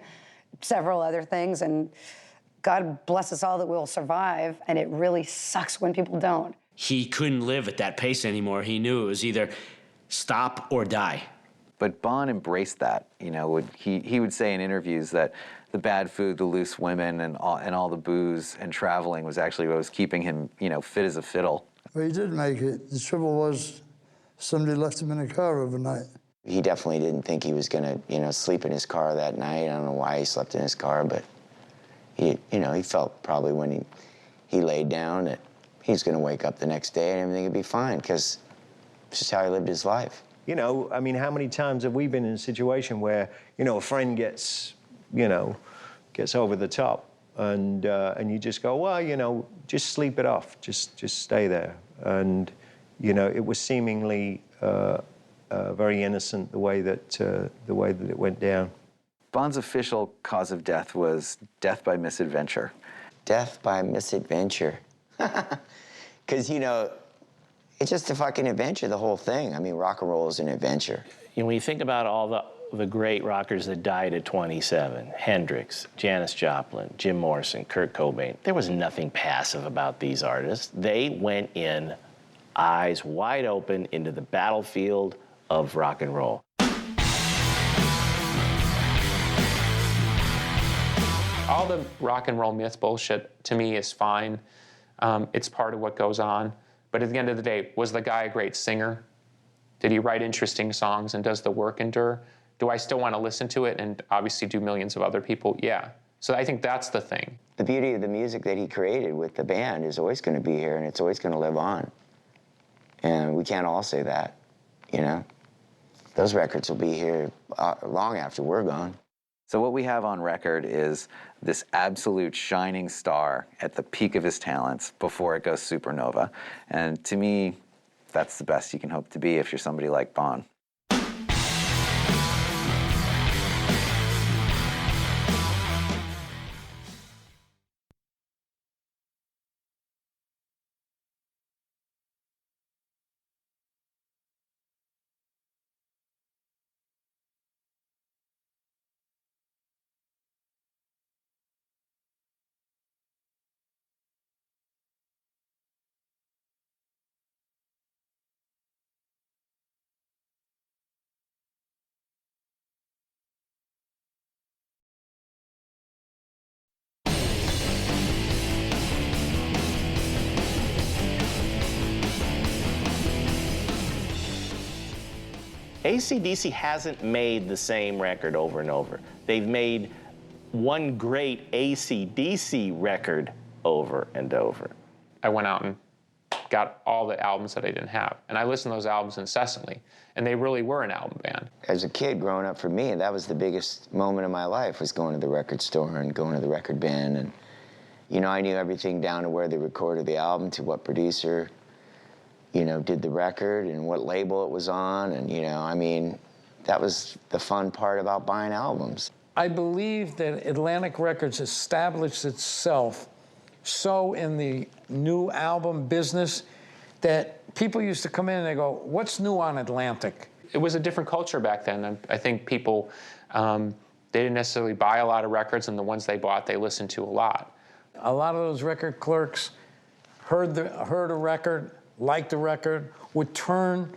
several other things. And God bless us all that we'll survive. And it really sucks when people don't. He couldn't live at that pace anymore. He knew it was either stop or die. But Bon embraced that. You know, he would say in interviews that the bad food, the loose women, and all the booze and traveling was actually what was keeping him, you know, fit as a fiddle. Well, he did make it. The trouble was somebody left him in a car overnight. He definitely didn't think he was gonna, you know, sleep in his car that night. I don't know why he slept in his car, but he, you know, he felt probably when he laid down that he's gonna wake up the next day and everything would be fine, because it's just how he lived his life. You know, I mean, how many times have we been in a situation where, you know, a friend gets, you know, gets over the top, and you just go, well, you know, just sleep it off, just stay there. And, you know, it was seemingly very innocent the way that it went down. Bon's official cause of death was death by misadventure. Death by misadventure. Because, you know, it's just a fucking adventure, the whole thing. I mean, rock and roll is an adventure. You know, when you think about all the great rockers that died at 27, Hendrix, Janis Joplin, Jim Morrison, Kurt Cobain, there was nothing passive about these artists. They went in eyes wide open into the battlefield of rock and roll. All the rock and roll myth bullshit, to me, is fine. It's part of what goes on. But at the end of the day, was the guy a great singer? Did he write interesting songs, and does the work endure? Do I still want to listen to it and obviously do millions of other people? Yeah. So I think that's the thing. The beauty of the music that he created with the band is always going to be here, and it's always going to live on. And we can't all say that, you know? Those records will be here long after we're gone. So what we have on record is this absolute shining star at the peak of his talents before it goes supernova. And to me, that's the best you can hope to be if you're somebody like Bon. AC/DC hasn't made the same record over and over. They've made one great AC/DC record over and over. I went out and got all the albums that I didn't have. And I listened to those albums incessantly. And they really were an album band. As a kid growing up, for me, that was the biggest moment of my life, was going to the record store and going to the record bin. And, you know, I knew everything down to where they recorded the album, to what producer, you know, did the record and what label it was on. And, you know, I mean, that was the fun part about buying albums. I believe that Atlantic Records established itself so in the new album business that people used to come in and they go, what's new on Atlantic? It was a different culture back then. I think people, they didn't necessarily buy a lot of records, and the ones they bought, they listened to a lot. A lot of those record clerks heard a record, liked the record, would turn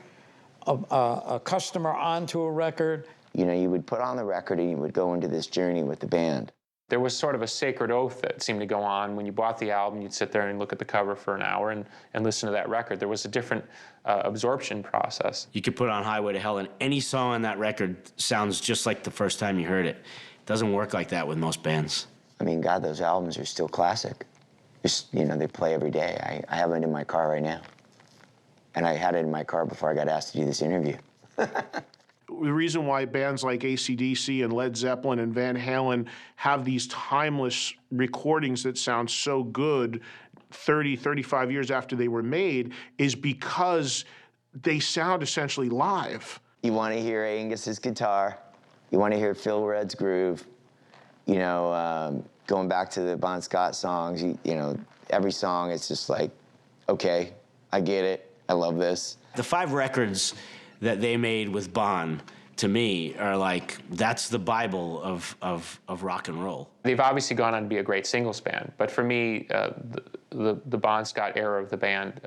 a customer onto a record. You know, you would put on the record and you would go into this journey with the band. There was sort of a sacred oath that seemed to go on. When you bought the album, you'd sit there and look at the cover for an hour and listen to that record. There was a different absorption process. You could put on Highway to Hell, and any song on that record sounds just like the first time you heard it. It doesn't work like that with most bands. I mean, God, those albums are still classic. Just, you know, they play every day. I have it in my car right now. And I had it in my car before I got asked to do this interview. the reason why bands like AC/DC and Led Zeppelin and Van Halen have these timeless recordings that sound so good 30, 35 years after they were made is because they sound essentially live. You want to hear Angus's guitar. You want to hear Phil Rudd's groove. You know, going back to the Bon Scott songs, you know, every song, it's just like, okay, I get it. I love this. The 5 records that they made with Bon, to me, are like, that's the Bible of rock and roll. They've obviously gone on to be a great singles band, but for me, the Bon Scott era of the band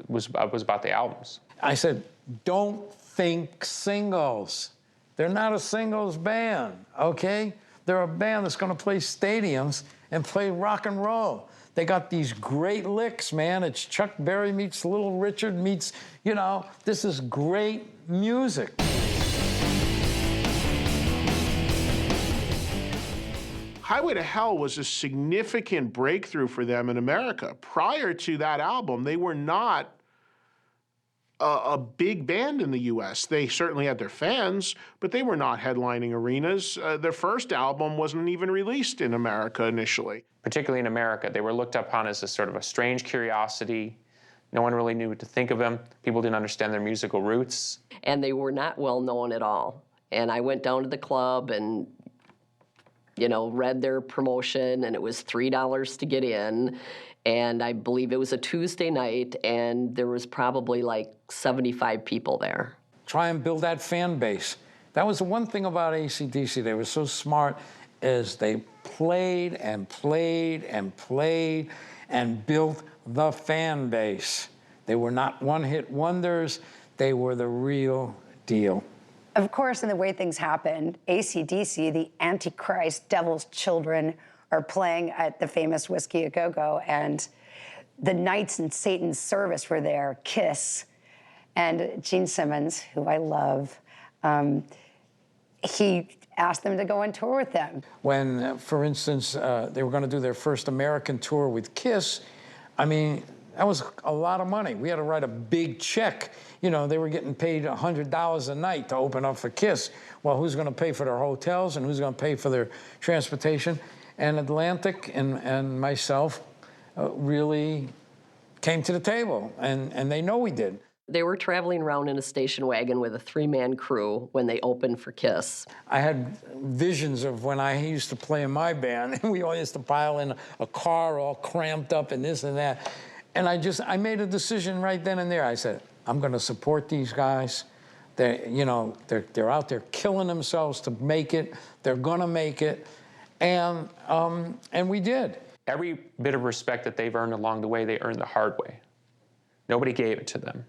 was about the albums. I said, don't think singles. They're not a singles band, okay? They're a band that's gonna play stadiums and play rock and roll. They got these great licks, man. It's Chuck Berry meets Little Richard meets, you know, this is great music. Highway to Hell was a significant breakthrough for them in America. Prior to that album, they were not a big band in the U.S. They certainly had their fans, but they were not headlining arenas. Their first album wasn't even released in America initially. Particularly in America, they were looked upon as a sort of a strange curiosity. No one really knew what to think of them. People didn't understand their musical roots. And they were not well known at all. And I went down to the club and, you know, read their promotion, and it was $3 to get in. And I believe it was a Tuesday night, and there was probably like 75 people there. Try and build that fan base. That was the one thing about AC/DC. They were so smart, is they played and played and played and built the fan base. They were not one-hit wonders. They were the real deal. Of course, in the way things happened, AC/DC, the Antichrist, Devil's Children, are playing at the famous Whiskey A Go-Go, and the Knights in Satan's Service were there, Kiss, and Gene Simmons, who I love, he asked them to go on tour with them. When, for instance, they were going to do their first American tour with Kiss, I mean, that was a lot of money. We had to write a big check. You know, they were getting paid $100 a night to open up for Kiss. Well, who's going to pay for their hotels and who's going to pay for their transportation? And Atlantic and myself really came to the table, and they know we did. They were traveling around in a station wagon with a 3-man crew when they opened for Kiss. I had visions of when I used to play in my band, and we all used to pile in a car all cramped up and this and that. And I made a decision right then and there. I said, I'm going to support these guys. They're out there killing themselves to make it. They're going to make it. And we did. Every bit of respect that they've earned along the way, they earned the hard way. Nobody gave it to them.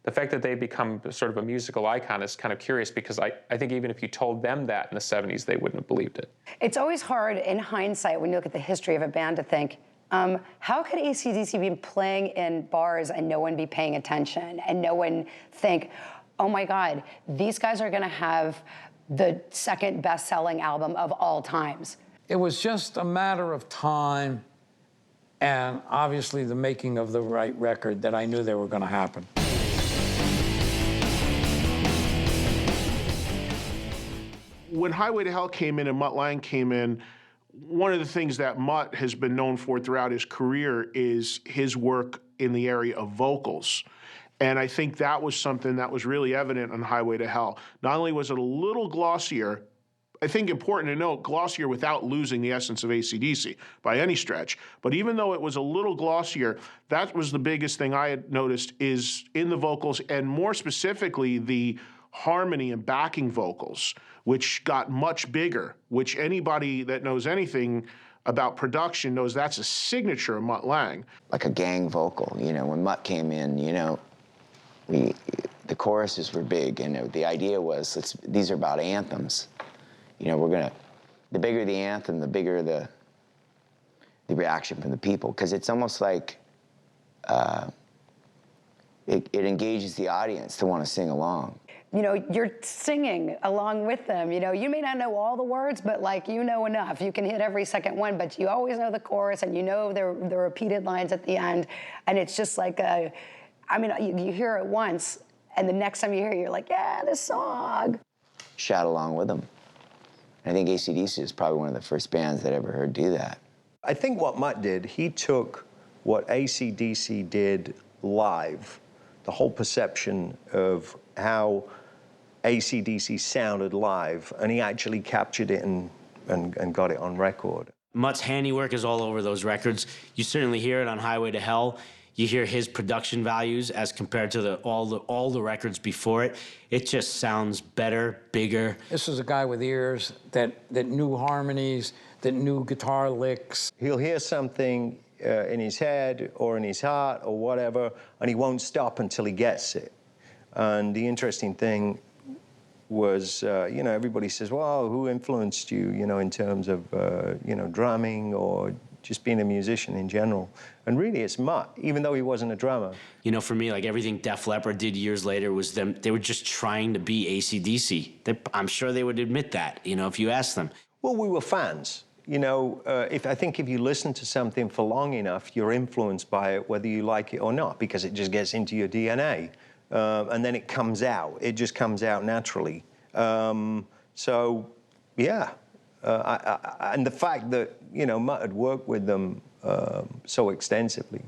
The fact that they've become sort of a musical icon is kind of curious, because I think even if you told them that in the 70s, they wouldn't have believed it. It's always hard in hindsight when you look at the history of a band to think, how could AC/DC be playing in bars and no one be paying attention and no one think, oh my God, these guys are going to have the second best-selling album of all times? It was just a matter of time and obviously the making of the right record that I knew they were going to happen. When Highway to Hell came in and Mutt Lange came in, one of the things that Mutt has been known for throughout his career is his work in the area of vocals. And I think that was something that was really evident on Highway to Hell. Not only was it a little glossier, I think important to note, glossier without losing the essence of AC/DC by any stretch. But even though it was a little glossier, that was the biggest thing I had noticed is in the vocals, and more specifically, the harmony and backing vocals, which got much bigger, which anybody that knows anything about production knows that's a signature of Mutt Lange. Like a gang vocal, you know, when Mutt came in, you know, the choruses were big, and the idea was, these are about anthems. You know, the bigger the anthem, the bigger the reaction from the people, because it's almost like it engages the audience to want to sing along. You know, you're singing along with them. You know, you may not know all the words, but like, you know enough. You can hit every second one, but you always know the chorus, and you know the repeated lines at the end. And it's just like you hear it once, and the next time you hear it, you're like, yeah, this song. Shout along with them. I think AC/DC is probably one of the first bands that I ever heard do that. I think what Mutt did, he took what AC/DC did live, the whole perception of how AC/DC sounded live, and he actually captured it and got it on record. Mutt's handiwork is all over those records. You certainly hear it on Highway to Hell. You hear his production values as compared to all the records before it. It just sounds better, bigger. This is a guy with ears that knew harmonies, that knew guitar licks. He'll hear something in his head or in his heart or whatever, and he won't stop until he gets it. And the interesting thing was, you know, everybody says, well, who influenced you, you know, in terms of, you know, drumming or just being a musician in general. And really, it's Mutt, even though he wasn't a drummer. You know, for me, like everything Def Leppard did years later was them, they were just trying to be AC/DC. I'm sure they would admit that, you know, if you asked them. Well, we were fans. You know, I think if you listen to something for long enough, you're influenced by it, whether you like it or not, because it just gets into your DNA. And then it comes out. It just comes out naturally. So, yeah. And the fact that, you know, Mutt had worked with them so extensively,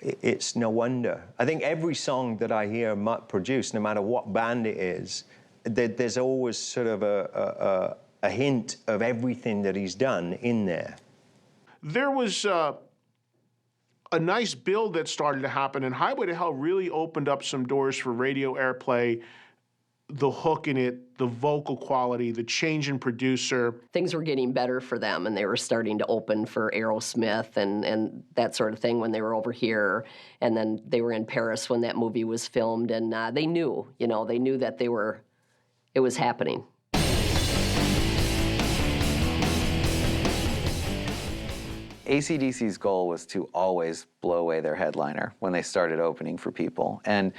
it's no wonder. I think every song that I hear Mutt produce, no matter what band it is, there's always sort of a hint of everything that he's done in there. There was a nice build that started to happen, and Highway to Hell really opened up some doors for radio airplay, the hook in it, the vocal quality, the change in producer. Things were getting better for them, and they were starting to open for Aerosmith and that sort of thing when they were over here. And then they were in Paris when that movie was filmed, and they knew, you know, they knew that it was happening. AC/DC's goal was to always blow away their headliner when they started opening for people. And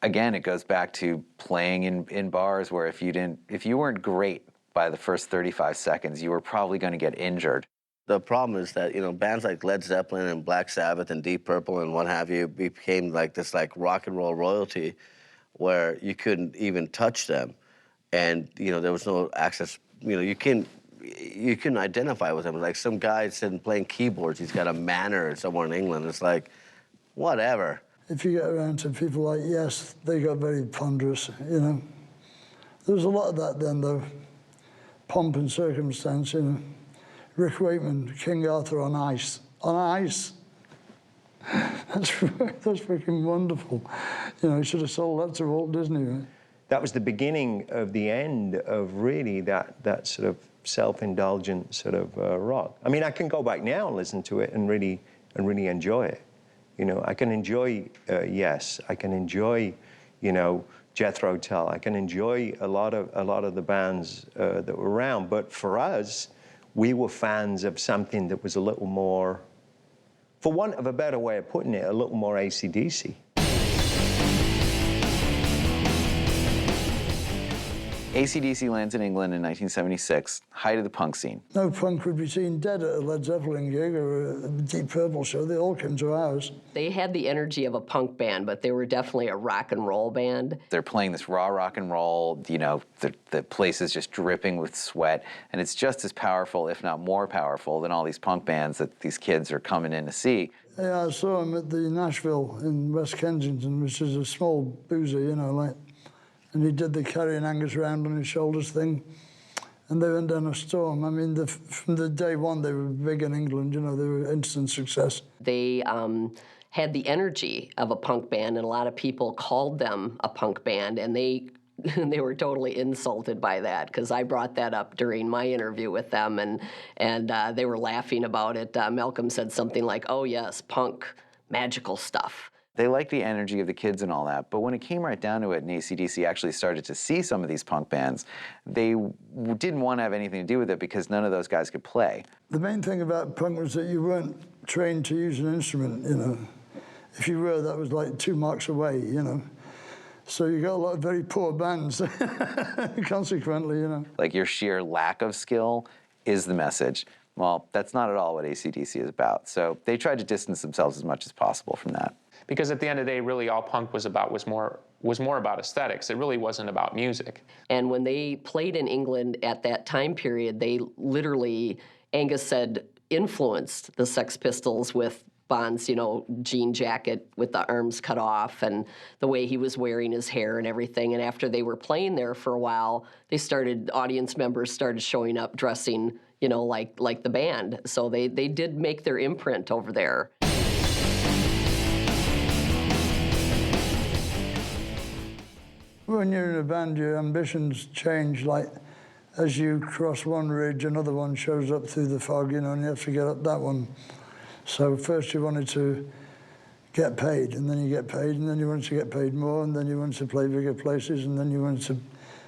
again, it goes back to playing in bars where if you weren't great by the first 35 seconds, you were probably going to get injured. The problem is that, you know, bands like Led Zeppelin and Black Sabbath and Deep Purple and what have you became like this like rock and roll royalty where you couldn't even touch them. And, you know, there was no access, you know, you couldn't identify with him. Like some guy sitting playing keyboards, he's got a manor somewhere in England. It's like, whatever. If you get around to people like Yes, they got very ponderous, you know. There was a lot of that then, though. Pomp and circumstance, you know. Rick Wakeman, King Arthur on ice. On ice. That's freaking wonderful. You know, he should have sold that to Walt Disney, right? That was the beginning of the end of really that sort of self-indulgent sort of rock. I mean, I can go back now and listen to it and really enjoy it. You know, I can enjoy Yes. I can enjoy, you know, Jethro Tull. I can enjoy a lot of the bands that were around. But for us, we were fans of something that was a little more, for want of a better way of putting it, a little more AC/DC. AC/DC lands in England in 1976, height of the punk scene. No punk would be seen dead at a Led Zeppelin gig or a Deep Purple show. They all came to ours. They had the energy of a punk band, but they were definitely a rock and roll band. They're playing this raw rock and roll, you know, the place is just dripping with sweat, and it's just as powerful, if not more powerful, than all these punk bands that these kids are coming in to see. Yeah, I saw him at the Nashville in West Kensington, which is a small boozer, you know, like. And he did the carrying Angus round on his shoulders thing. And they went down a storm. I mean, from the day one, they were big in England, you know, they were instant success. They had the energy of a punk band, and a lot of people called them a punk band, and they were totally insulted by that, because I brought that up during my interview with them, and they were laughing about it. Malcolm said something like, oh yes, punk, magical stuff. They liked the energy of the kids and all that, but when it came right down to it and AC/DC actually started to see some of these punk bands, they didn't want to have anything to do with it because none of those guys could play. The main thing about punk was that you weren't trained to use an instrument, you know. If you were, that was like 2 marks away, you know. So you got a lot of very poor bands, consequently, you know. Like your sheer lack of skill is the message. Well, that's not at all what AC/DC is about. So they tried to distance themselves as much as possible from that. Because at the end of the day, really all punk was more about aesthetics. It really wasn't about music. And when they played in England at that time period, they literally, Angus said, influenced the Sex Pistols with Bond's, jean jacket with the arms cut off and the way he was wearing his hair and everything. And after they were playing there for a while, audience members started showing up dressing, like the band. So they did make their imprint over there. When you're in a band, your ambitions change. Like, as you cross one ridge, another one shows up through the fog, and you have to get up that one. So first you wanted to get paid, and then you get paid, and then you wanted to get paid more, and then you wanted to play bigger places, and then you wanted to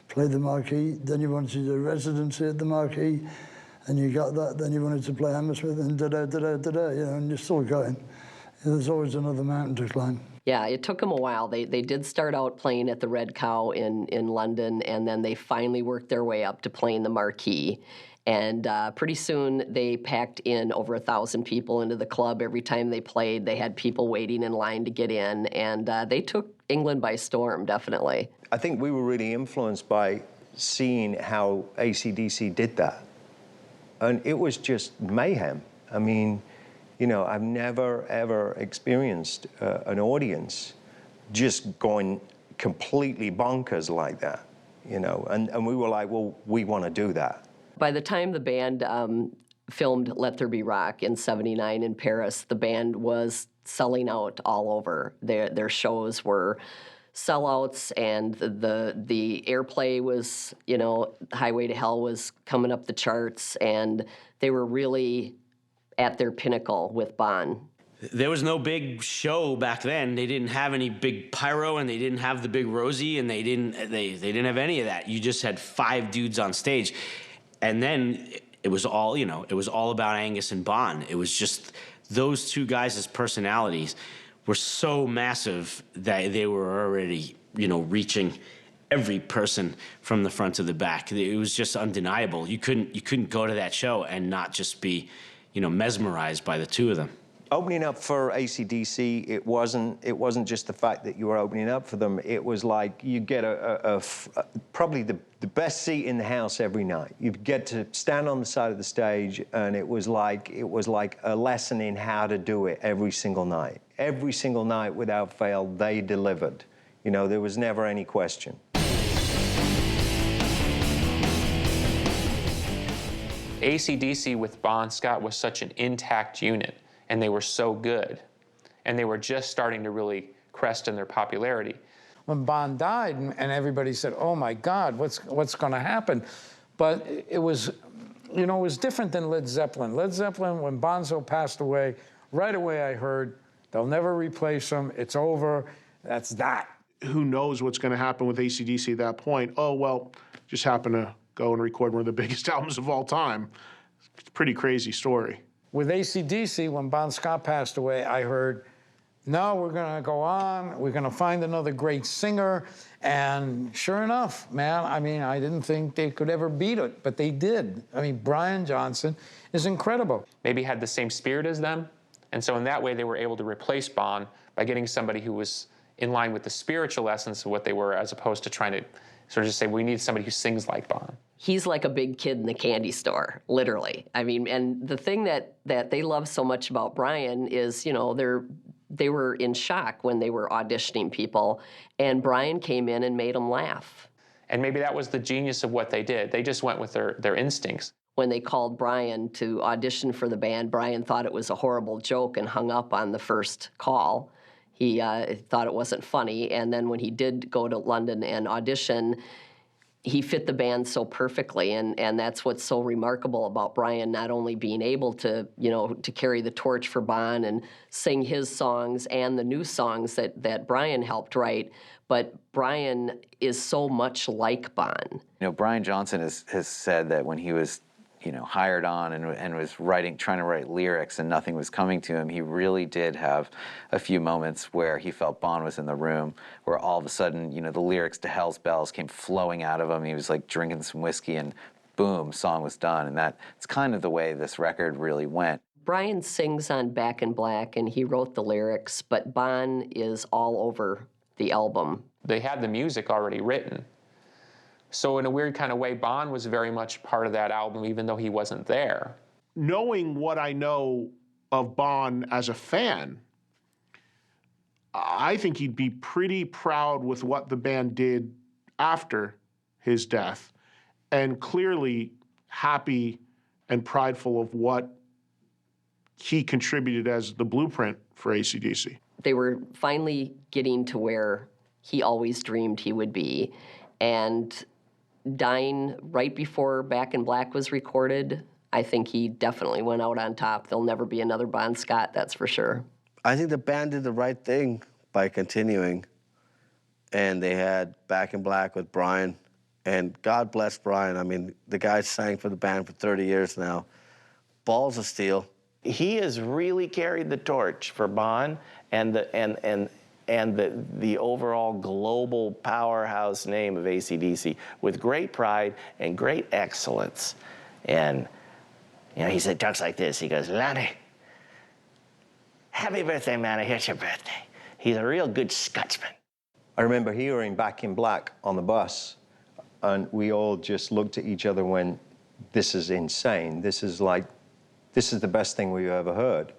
play the Marquee, then you wanted a residency at the Marquee, and you got that, then you wanted to play Hammersmith, and da-da-da-da-da-da, and you're still going. There's always another mountain to climb. Yeah, it took them a while. They did start out playing at the Red Cow in London, and then they finally worked their way up to playing the Marquee. And pretty soon they packed in over 1,000 people into the club every time they played. They had people waiting in line to get in, and they took England by storm, definitely. I think we were really influenced by seeing how AC/DC did that. And it was just mayhem. I mean, I've never, ever experienced an audience just going completely bonkers like that, and we were like, well, we want to do that. By the time the band filmed Let There Be Rock in '79 in Paris, the band was selling out all over. Their shows were sellouts, and the airplay was, Highway to Hell was coming up the charts, and they were really at their pinnacle with Bon. There was no big show back then. They didn't have any big pyro, and they didn't have the big Rosie, and they didn't have any of that. You just had 5 dudes on stage. And then it was all, it was all about Angus and Bon. It was just those two guys' personalities were so massive that they were already, reaching every person from the front to the back. It was just undeniable. You couldn't go to that show and not just be, mesmerized by the two of them. Opening up for AC/DC, it wasn't just the fact that you were opening up for them. It was like you get probably the best seat in the house every night. You get to stand on the side of the stage, and it was like a lesson in how to do it every single night. Every single night, without fail, they delivered. There was never any question. AC/DC with Bon Scott was such an intact unit, and they were so good, and they were just starting to really crest in their popularity. When Bon died, and everybody said, "Oh my God, what's going to happen?" But it was, it was different than Led Zeppelin. Led Zeppelin, when Bonzo passed away, right away I heard, they'll never replace him. It's over. That's that. Who knows what's going to happen with AC/DC at that point? Oh, well, just happened to go and record one of the biggest albums of all time. It's a pretty crazy story. With AC/DC, when Bon Scott passed away, I heard, no, we're going to go on. We're going to find another great singer. And sure enough, man, I didn't think they could ever beat it, but they did. Brian Johnson is incredible. Maybe had the same spirit as them. And so in that way, they were able to replace Bon by getting somebody who was in line with the spiritual essence of what they were, as opposed to trying to sort of just say, we need somebody who sings like Bon. He's like a big kid in the candy store, literally. And the thing that they love so much about Brian is, they were in shock when they were auditioning people, and Brian came in and made them laugh. And maybe that was the genius of what they did. They just went with their instincts. When they called Brian to audition for the band, Brian thought it was a horrible joke and hung up on the first call. He thought it wasn't funny, and then when he did go to London and audition, he fit the band so perfectly, and that's what's so remarkable about Brian, not only being able to, to carry the torch for Bon and sing his songs and the new songs that Brian helped write, but Brian is so much like Bon. Brian Johnson has said that when he was hired on and was trying to write lyrics and nothing was coming to him, he really did have a few moments where he felt Bon was in the room, where all of a sudden, the lyrics to Hell's Bells came flowing out of him. He was like drinking some whiskey and boom, song was done. And that's kind of the way this record really went. Brian sings on Back in Black, and he wrote the lyrics, but Bon is all over the album. They had the music already written. So in a weird kind of way, Bon was very much part of that album, even though he wasn't there. Knowing what I know of Bon as a fan, I think he'd be pretty proud with what the band did after his death, and clearly happy and prideful of what he contributed as the blueprint for AC/DC. They were finally getting to where he always dreamed he would be, and dying right before Back in Black was recorded, I think he definitely went out on top. There'll never be another Bon Scott, that's for sure. I think the band did the right thing by continuing, and they had Back in Black with Brian, and God bless Brian. I mean, the guy sang for the band for 30 years now. Balls of steel. He has really carried the torch for Bon and the overall global powerhouse name of AC/DC with great pride and great excellence. And, you know, he said, talks like this. He goes, Lonnie, happy birthday, man. Here's your birthday. He's a real good Scotsman. I remember hearing Back in Black on the bus, and we all just looked at each other and went, this is insane. This is the best thing we've ever heard.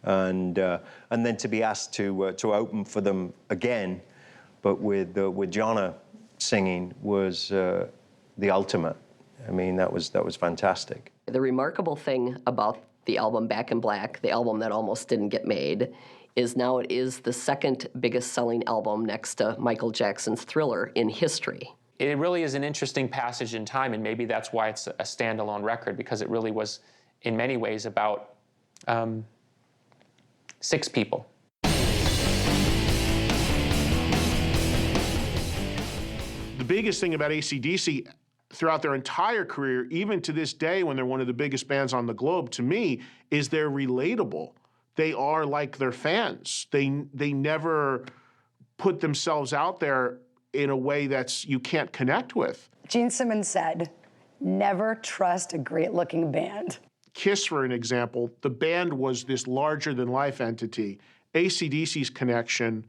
And then to be asked to open for them again, but with Jonna singing was the ultimate. I mean, that was fantastic. The remarkable thing about the album Back in Black, the album that almost didn't get made, is now it is the second biggest selling album next to Michael Jackson's Thriller in history. It really is an interesting passage in time, and maybe that's why it's a standalone record, because it really was, in many ways, about 6 people. The biggest thing about AC/DC throughout their entire career, even to this day when they're one of the biggest bands on the globe, to me, is they're relatable. They are like their fans. They never put themselves out there in a way that's you can't connect with. Gene Simmons said, never trust a great-looking band. Kiss, for an example, the band was this larger-than-life entity. AC/DC's connection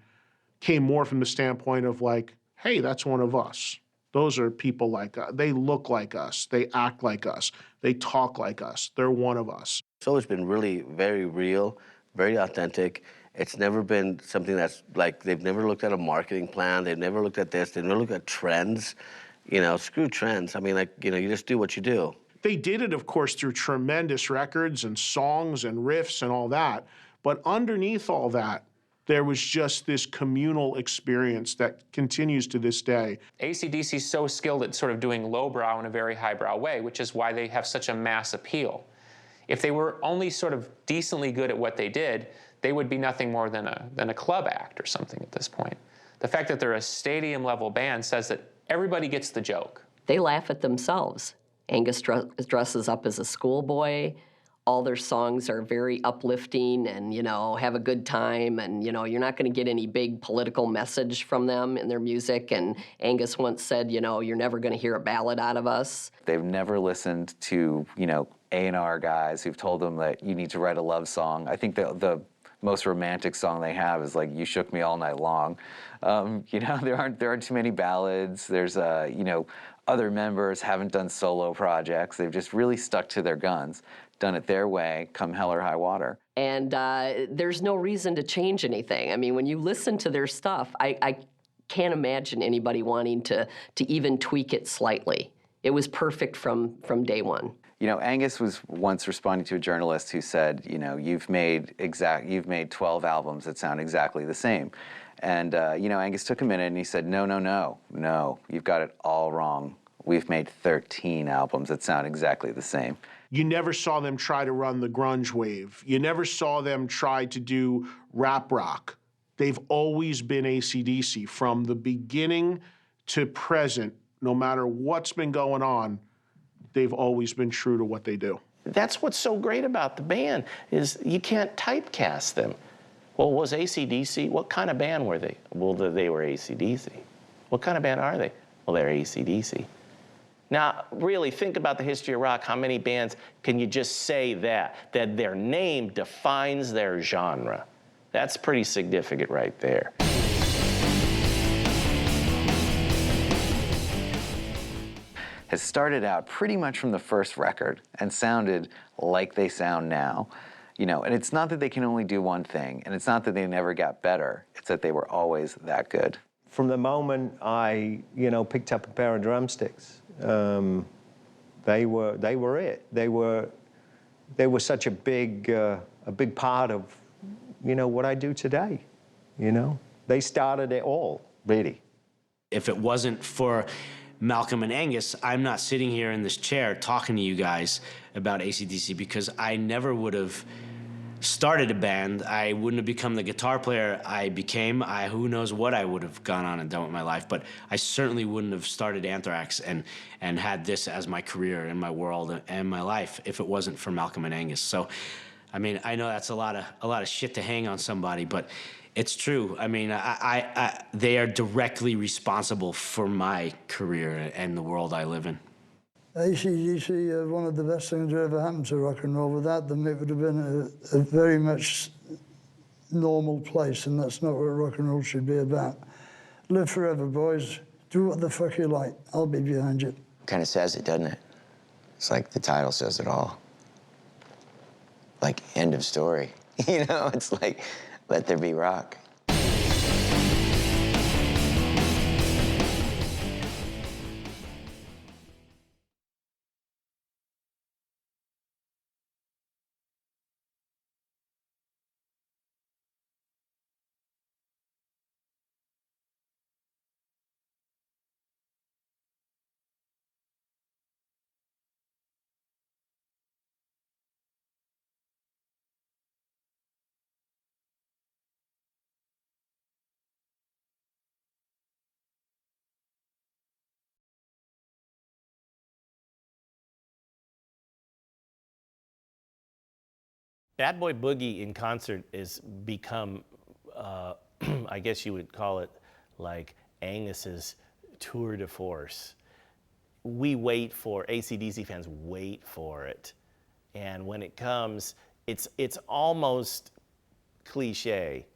came more from the standpoint of like, hey, that's one of us. Those are people like us. They look like us. They act like us. They talk like us. They're one of us. It's always been really very real, very authentic. It's never been something that's like, they've never looked at a marketing plan. They've never looked at this. They've never looked at trends. You know, screw trends. I mean, like, you know, you just do what you do. They did it, of course, through tremendous records and songs and riffs and all that. But underneath all that, there was just this communal experience that continues to this day. AC/DC is so skilled at sort of doing lowbrow in a very highbrow way, which is why they have such a mass appeal. If they were only sort of decently good at what they did, they would be nothing more than a club act or something at this point. The fact that they're a stadium-level band says that everybody gets the joke. They laugh at themselves. Angus dresses up as a schoolboy. All their songs are very uplifting and, you know, have a good time. And, you know, you're not going to get any big political message from them in their music. And Angus once said, you know, you're never going to hear a ballad out of us. They've never listened to, you know, A&R guys who've told them that you need to write a love song. I think the most romantic song they have is like "You Shook Me All Night Long." You know, there aren't too many ballads. There's you know, other members haven't done solo projects. They've just really stuck to their guns, done it their way, come hell or high water. And there's no reason to change anything. I mean, when you listen to their stuff, I can't imagine anybody wanting to even tweak it slightly. It was perfect from day one. You know, Angus was once responding to a journalist who said, you know, you've made 12 albums that sound exactly the same. And, you know, Angus took a minute and he said, no, you've got it all wrong. We've made 13 albums that sound exactly the same. You never saw them try to run the grunge wave. You never saw them try to do rap rock. They've always been AC/DC from the beginning to present. No matter what's been going on, they've always been true to what they do. That's what's so great about the band, is you can't typecast them. Well, was AC/DC, what kind of band were they? Well, they were AC/DC. What kind of band are they? Well, they're AC/DC. Now, really, think about the history of rock. How many bands can you just say that their name defines their genre? That's pretty significant right there. Has started out pretty much from the first record and sounded like they sound now. You know, and it's not that they can only do one thing, and it's not that they never got better, it's that they were always that good. From the moment I, picked up a pair of drumsticks, they were it. They were such a big part of, what I do today. They started it all, really. If it wasn't for Malcolm and Angus, I'm not sitting here in this chair talking to you guys about AC/DC, because I never would have started a band. I wouldn't have become the guitar player I became. Who knows what I would have gone on and done with my life, but I certainly wouldn't have started Anthrax and had this as my career and my world and my life if it wasn't for Malcolm and Angus. So, I mean, I know that's a lot of shit to hang on somebody, but it's true. I mean, they are directly responsible for my career and the world I live in. AC/DC are one of the best things that ever happened to rock and roll. Without them, it would have been a very much normal place, and that's not what rock and roll should be about. Live forever, boys. Do what the fuck you like. I'll be behind you. Kind of says it, doesn't it? It's like the title says it all. Like, end of story. It's like, let there be rock. Bad Boy Boogie in concert has become, I guess you would call it, like Angus's tour de force. We wait for, AC/DC fans wait for it. And when it comes, it's almost cliche,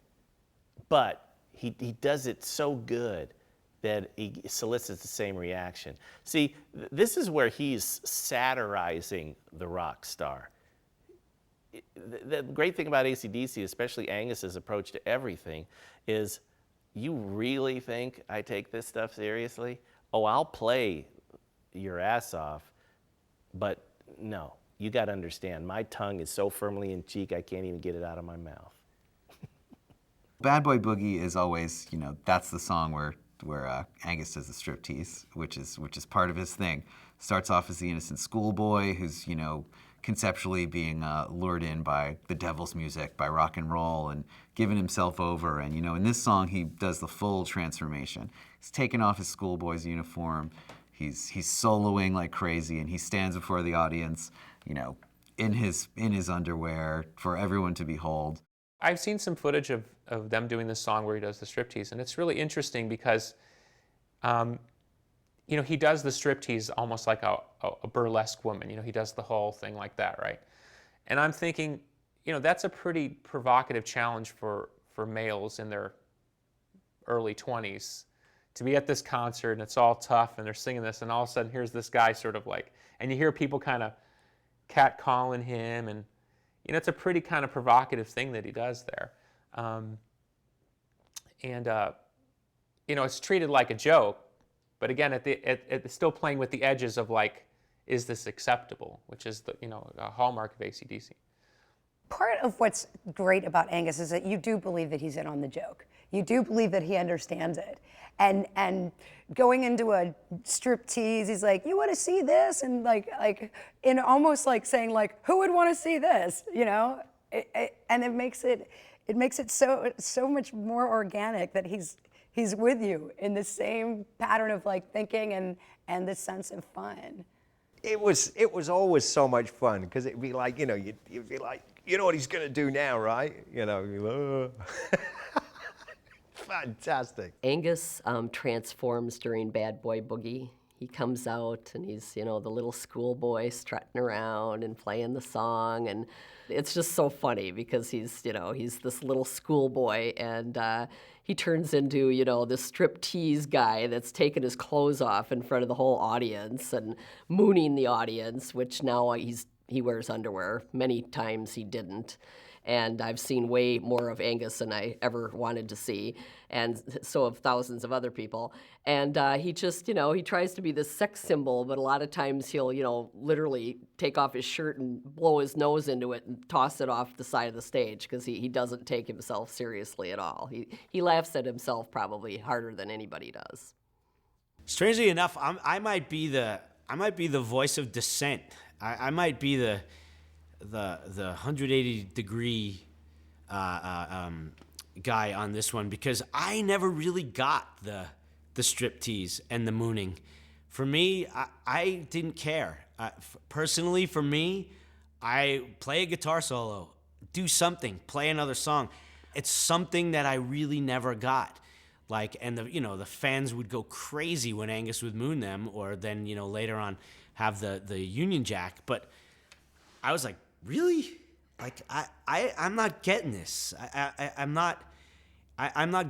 but he does it so good that he solicits the same reaction. See, this is where he's satirizing the rock star. The great thing about AC/DC, especially Angus's approach to everything, is you really think I take this stuff seriously? Oh, I'll play your ass off, but no, you got to understand, my tongue is so firmly in cheek, I can't even get it out of my mouth. Bad Boy Boogie is always, that's the song where Angus does the striptease, which is part of his thing. Starts off as the innocent schoolboy who's, conceptually being lured in by the devil's music, by rock and roll, and giving himself over. And, in this song, he does the full transformation. He's taken off his schoolboy's uniform. He's soloing like crazy, and he stands before the audience, in his underwear for everyone to behold. I've seen some footage of them doing this song where he does the striptease, and it's really interesting because he does the striptease almost like a burlesque woman. He does the whole thing like that, right? And I'm thinking, that's a pretty provocative challenge for males in their early 20s to be at this concert, and it's all tough, and they're singing this, and all of a sudden here's this guy sort of like, and you hear people kind of catcalling him, and it's a pretty kind of provocative thing that he does there. It's treated like a joke, but again, it's still playing with the edges of like, is this acceptable? Which is a hallmark of AC/DC. Part of what's great about Angus is that you do believe that he's in on the joke. You do believe that he understands it. And going into a striptease, he's like, you want to see this? And like in almost like saying like, who would want to see this? And it makes it so much more organic that he's with you in the same pattern of like thinking and this sense of fun. It was always so much fun because it'd be like, you'd be like, you know what he's gonna do now, right? Fantastic. Angus transforms during Bad Boy Boogie. he comes out and he's, the little schoolboy strutting around and playing the song. And it's just so funny because he's this little schoolboy and he turns into, this striptease guy that's taking his clothes off in front of the whole audience and mooning the audience, which now he wears underwear. Many times he didn't. And I've seen way more of Angus than I ever wanted to see, and so have thousands of other people. And he just, he tries to be this sex symbol, but a lot of times he'll, literally take off his shirt and blow his nose into it and toss it off the side of the stage because he doesn't take himself seriously at all. He laughs at himself probably harder than anybody does. Strangely enough, I might be the voice of dissent. I might be the 180-degree guy on this one because I never really got the striptease and the mooning. For me, I didn't care. Personally, for me, I play a guitar solo, do something, play another song. It's something that I really never got. And the fans would go crazy when Angus would moon them, or then later on have the Union Jack. But I was like, really? I'm not getting this. I'm not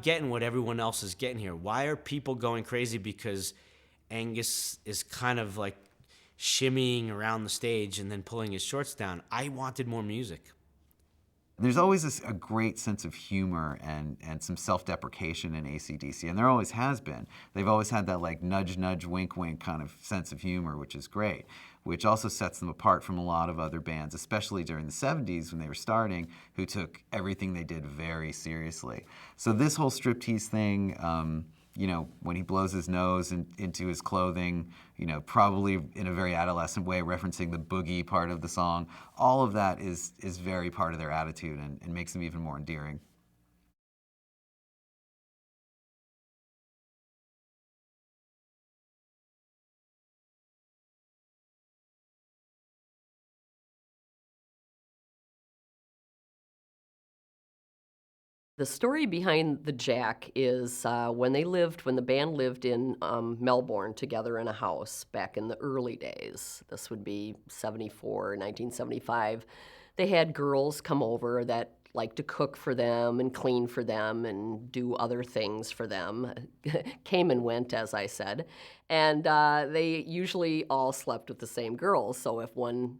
getting what everyone else is getting here. Why are people going crazy because Angus is kind of like shimmying around the stage and then pulling his shorts down? I wanted more music. There's always a great sense of humor and some self-deprecation in AC/DC, and there always has been. They've always had that nudge, nudge, wink, wink kind of sense of humor, which is great, which also sets them apart from a lot of other bands, especially during the 70s when they were starting, who took everything they did very seriously. So this whole striptease thing, when he blows his nose into his clothing, probably in a very adolescent way, referencing the boogie part of the song, all of that is very part of their attitude and makes them even more endearing. The story behind the Jack is when the band lived in Melbourne together in a house back in the early days. This would be 1974, 1975. They had girls come over that liked to cook for them and clean for them and do other things for them. Came and went, as I said. And they usually all slept with the same girls. So if one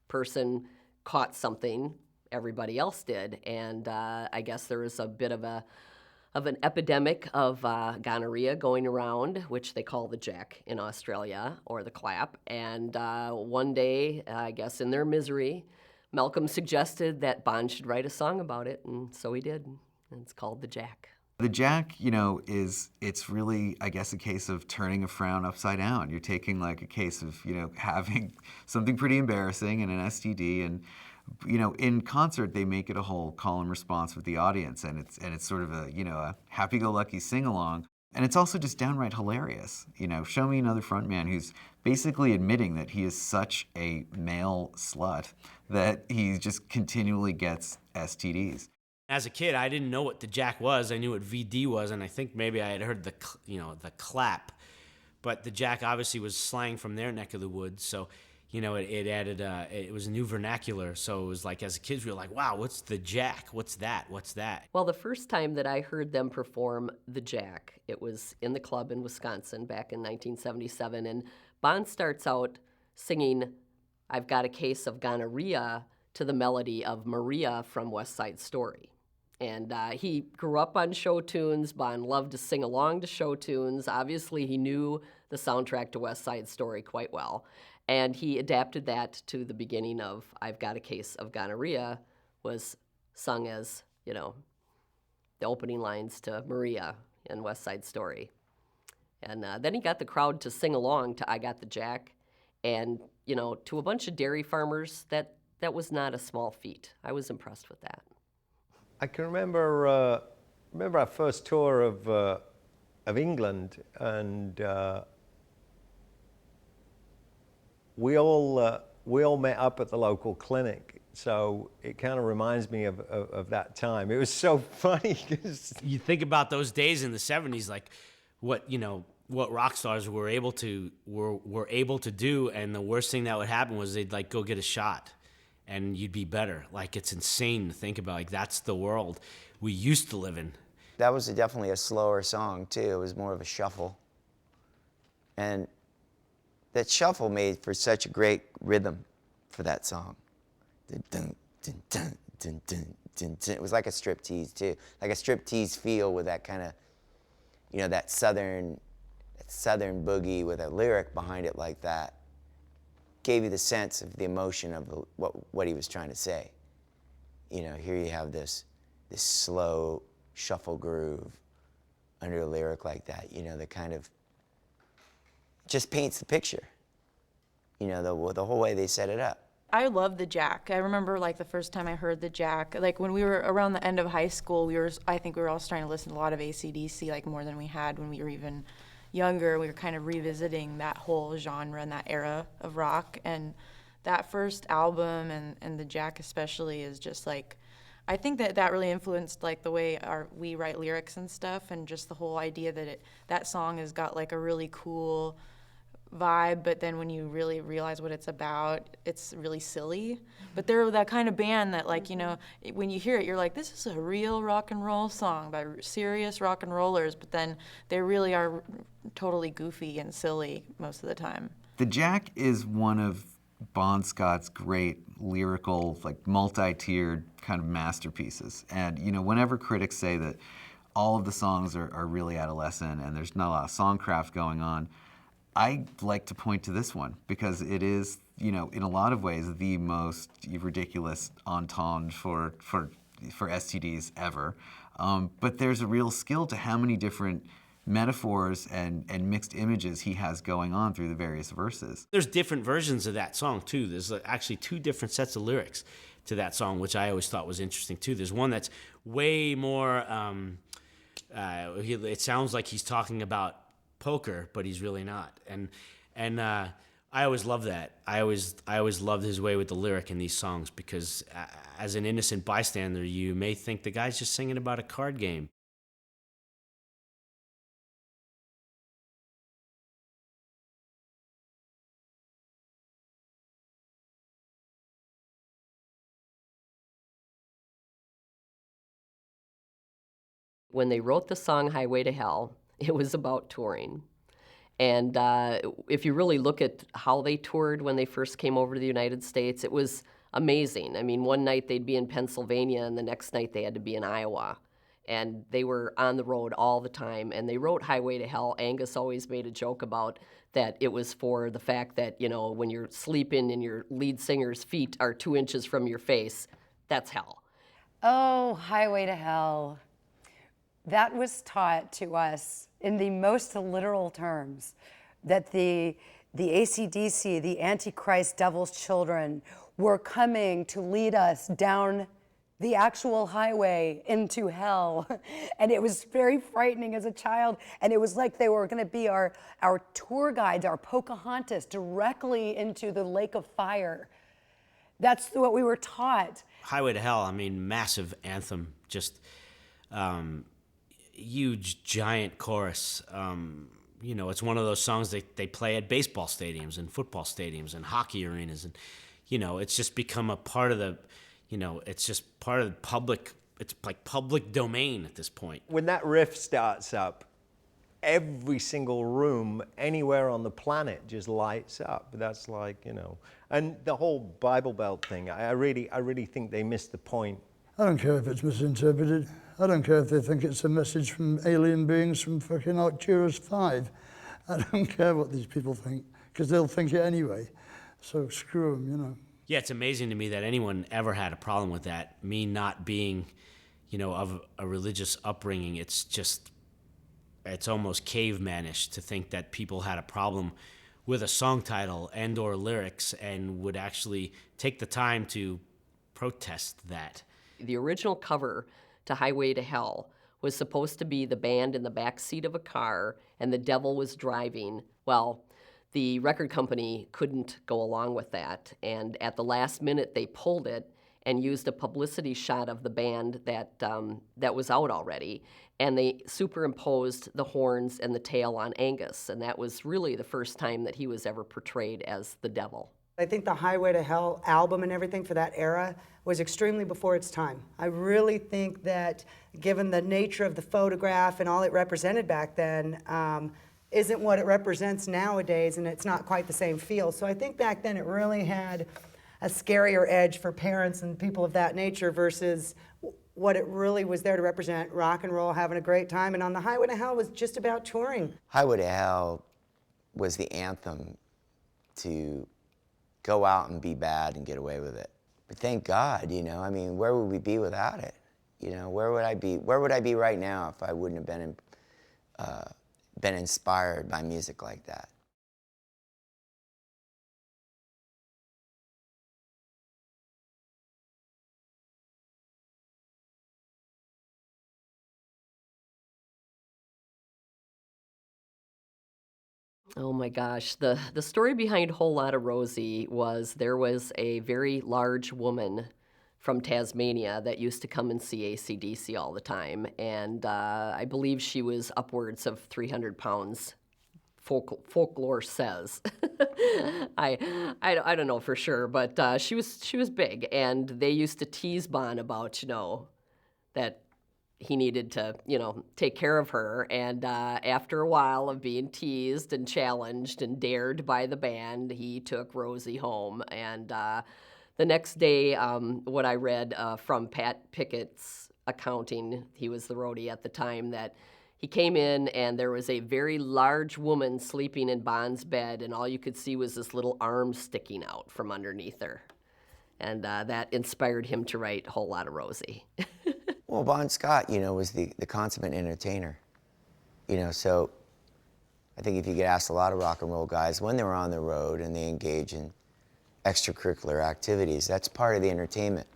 person caught something, everybody else did. And I guess there was a bit of an epidemic of gonorrhea going around, which they call the Jack in Australia, or the clap. And one day, I guess in their misery, Malcolm suggested that Bon should write a song about it, and so he did. And it's called The Jack. The Jack, it's really, I guess, a case of turning a frown upside down. You're taking a case of, having something pretty embarrassing and an STD, and in concert, they make it a whole call and response with the audience, and it's sort of a happy-go-lucky sing-along, and it's also just downright hilarious. Show me another frontman who's basically admitting that he is such a male slut that he just continually gets STDs. As a kid, I didn't know what the Jack was. I knew what VD was, and I think maybe I had heard the clap, but the Jack obviously was slang from their neck of the woods, so. It added, it was a new vernacular. So it was as kids, we were like, wow, what's the Jack? What's that? What's that? Well, the first time that I heard them perform the Jack, it was in the club in Wisconsin back in 1977. And Bon starts out singing, I've Got a Case of Gonorrhea, to the melody of Maria from West Side Story. And he grew up on show tunes. Bon loved to sing along to show tunes. Obviously, he knew the soundtrack to West Side Story quite well. And he adapted that to the beginning of I've Got a Case of Gonorrhea, was sung as, the opening lines to Maria in West Side Story. And then he got the crowd to sing along to I Got the Jack. And, to a bunch of dairy farmers, that was not a small feat. I was impressed with that. I can remember our first tour of England, and we all met up at the local clinic. So it kind of reminds me of that time. It was so funny because you think about those days in the 70s, what what rock stars were able to do, and the worst thing that would happen was they'd like go get a shot, and you'd be better. Like, it's insane to think about. Like, that's the world we used to live in. That was definitely a slower song too. It was more of a shuffle, and that shuffle made for such a great rhythm for that song. Dun, dun, dun, dun, dun, dun, dun, dun. It was like a striptease too, like a striptease feel with that kind of, you know, that southern boogie with a lyric behind it like that. Gave you the sense of the emotion of what he was trying to say. You know, here you have this slow shuffle groove under a lyric like that. You know, that kind of just paints the picture. You know, the whole way they set it up. I love the Jack. I remember like the first time I heard the Jack, like when we were around the end of high school, I think we were all starting to listen to a lot of AC/DC, like more than we had when we were even younger. We were kind of revisiting that whole genre and that era of rock. And that first album and the Jack especially is just like, I think that really influenced like the way we write lyrics and stuff, and just the whole idea that that song has got like a really cool vibe, but then when you really realize what it's about, it's really silly. But they're that kind of band that, like, you know, when you hear it, you're like, this is a real rock and roll song by serious rock and rollers, but then they really are totally goofy and silly most of the time. The Jack is one of Bon Scott's great lyrical, like multi-tiered kind of masterpieces. And, you know, whenever critics say that all of the songs are really adolescent and there's not a lot of songcraft going on, I like to point to this one because it is, you know, in a lot of ways, the most ridiculous entendre for STDs ever. But there's a real skill to how many different metaphors and mixed images he has going on through the various verses. There's different versions of that song too. There's actually 2 different sets of lyrics to that song, which I always thought was interesting too. There's one that's way more, it sounds like he's talking about poker, but he's really not. And I always love that. I always loved his way with the lyric in these songs because as an innocent bystander, you may think the guy's just singing about a card game. When they wrote the song Highway to Hell, it was about touring. And if you really look at how they toured when they first came over to the United States, it was amazing. I mean, one night they'd be in Pennsylvania and the next night they had to be in Iowa. And they were on the road all the time. And they wrote Highway to Hell. Angus always made a joke about that it was for the fact that, you know, when you're sleeping and your lead singer's feet are 2 inches from your face, that's hell. Oh, Highway to Hell. That was taught to us in the most literal terms, that the AC/DC, the Antichrist, Devil's Children, were coming to lead us down the actual highway into hell. And it was very frightening as a child. And it was like they were going to be our tour guides, our Pocahontas, directly into the lake of fire. That's what we were taught. Highway to Hell, I mean, massive anthem, just huge, giant chorus. You know, it's one of those songs they play at baseball stadiums and football stadiums and hockey arenas. And, you know, it's just become a part of the, you know, it's just part of the public, it's like public domain at this point. When that riff starts up, every single room anywhere on the planet just lights up. That's like, you know, and the whole Bible Belt thing, I really think they missed the point. I don't care if it's misinterpreted. I don't care if they think it's a message from alien beings from fucking Arcturus 5. I don't care what these people think, because they'll think it anyway. So screw them, you know. Yeah, it's amazing to me that anyone ever had a problem with that. Me not being, you know, of a religious upbringing, it's just, it's almost cavemanish to think that people had a problem with a song title and or lyrics and would actually take the time to protest that. The original cover to Highway to Hell was supposed to be the band in the back seat of a car and the devil was driving. Well, the record company couldn't go along with that, and at the last minute they pulled it, and used a publicity shot of the band that was out already, and they superimposed the horns and the tail on Angus, and that was really the first time that he was ever portrayed as the devil. I think the Highway to Hell album and everything for that era was extremely before its time. I really think that given the nature of the photograph and all it represented back then, isn't what it represents nowadays, and it's not quite the same feel. So I think back then it really had a scarier edge for parents and people of that nature versus what it really was there to represent: rock and roll, having a great time. And on the Highway to Hell was just about touring. Highway to Hell was the anthem to go out and be bad and get away with it. But thank God, you know, I mean, where would we be without it? You know, where would I be right now if I wouldn't have been inspired by music like that? Oh my gosh, the story behind Whole Lotta Rosie was there was a very large woman from Tasmania that used to come and see AC/DC all the time, and I believe she was upwards of 300 pounds. Folklore says. I don't know for sure, but she was big, and they used to tease Bon about, you know, that he needed to, you know, take care of her. And after a while of being teased and challenged and dared by the band, he took Rosie home. And the next day, what I read from Pat Pickett's accounting, he was the roadie at the time, that he came in and there was a very large woman sleeping in Bon's bed, and all you could see was this little arm sticking out from underneath her. And that inspired him to write Whole Lotta Rosie. Well, Bon Scott, you know, was the consummate entertainer. You know, so I think if you get asked a lot of rock and roll guys, when they're on the road and they engage in extracurricular activities, that's part of the entertainment.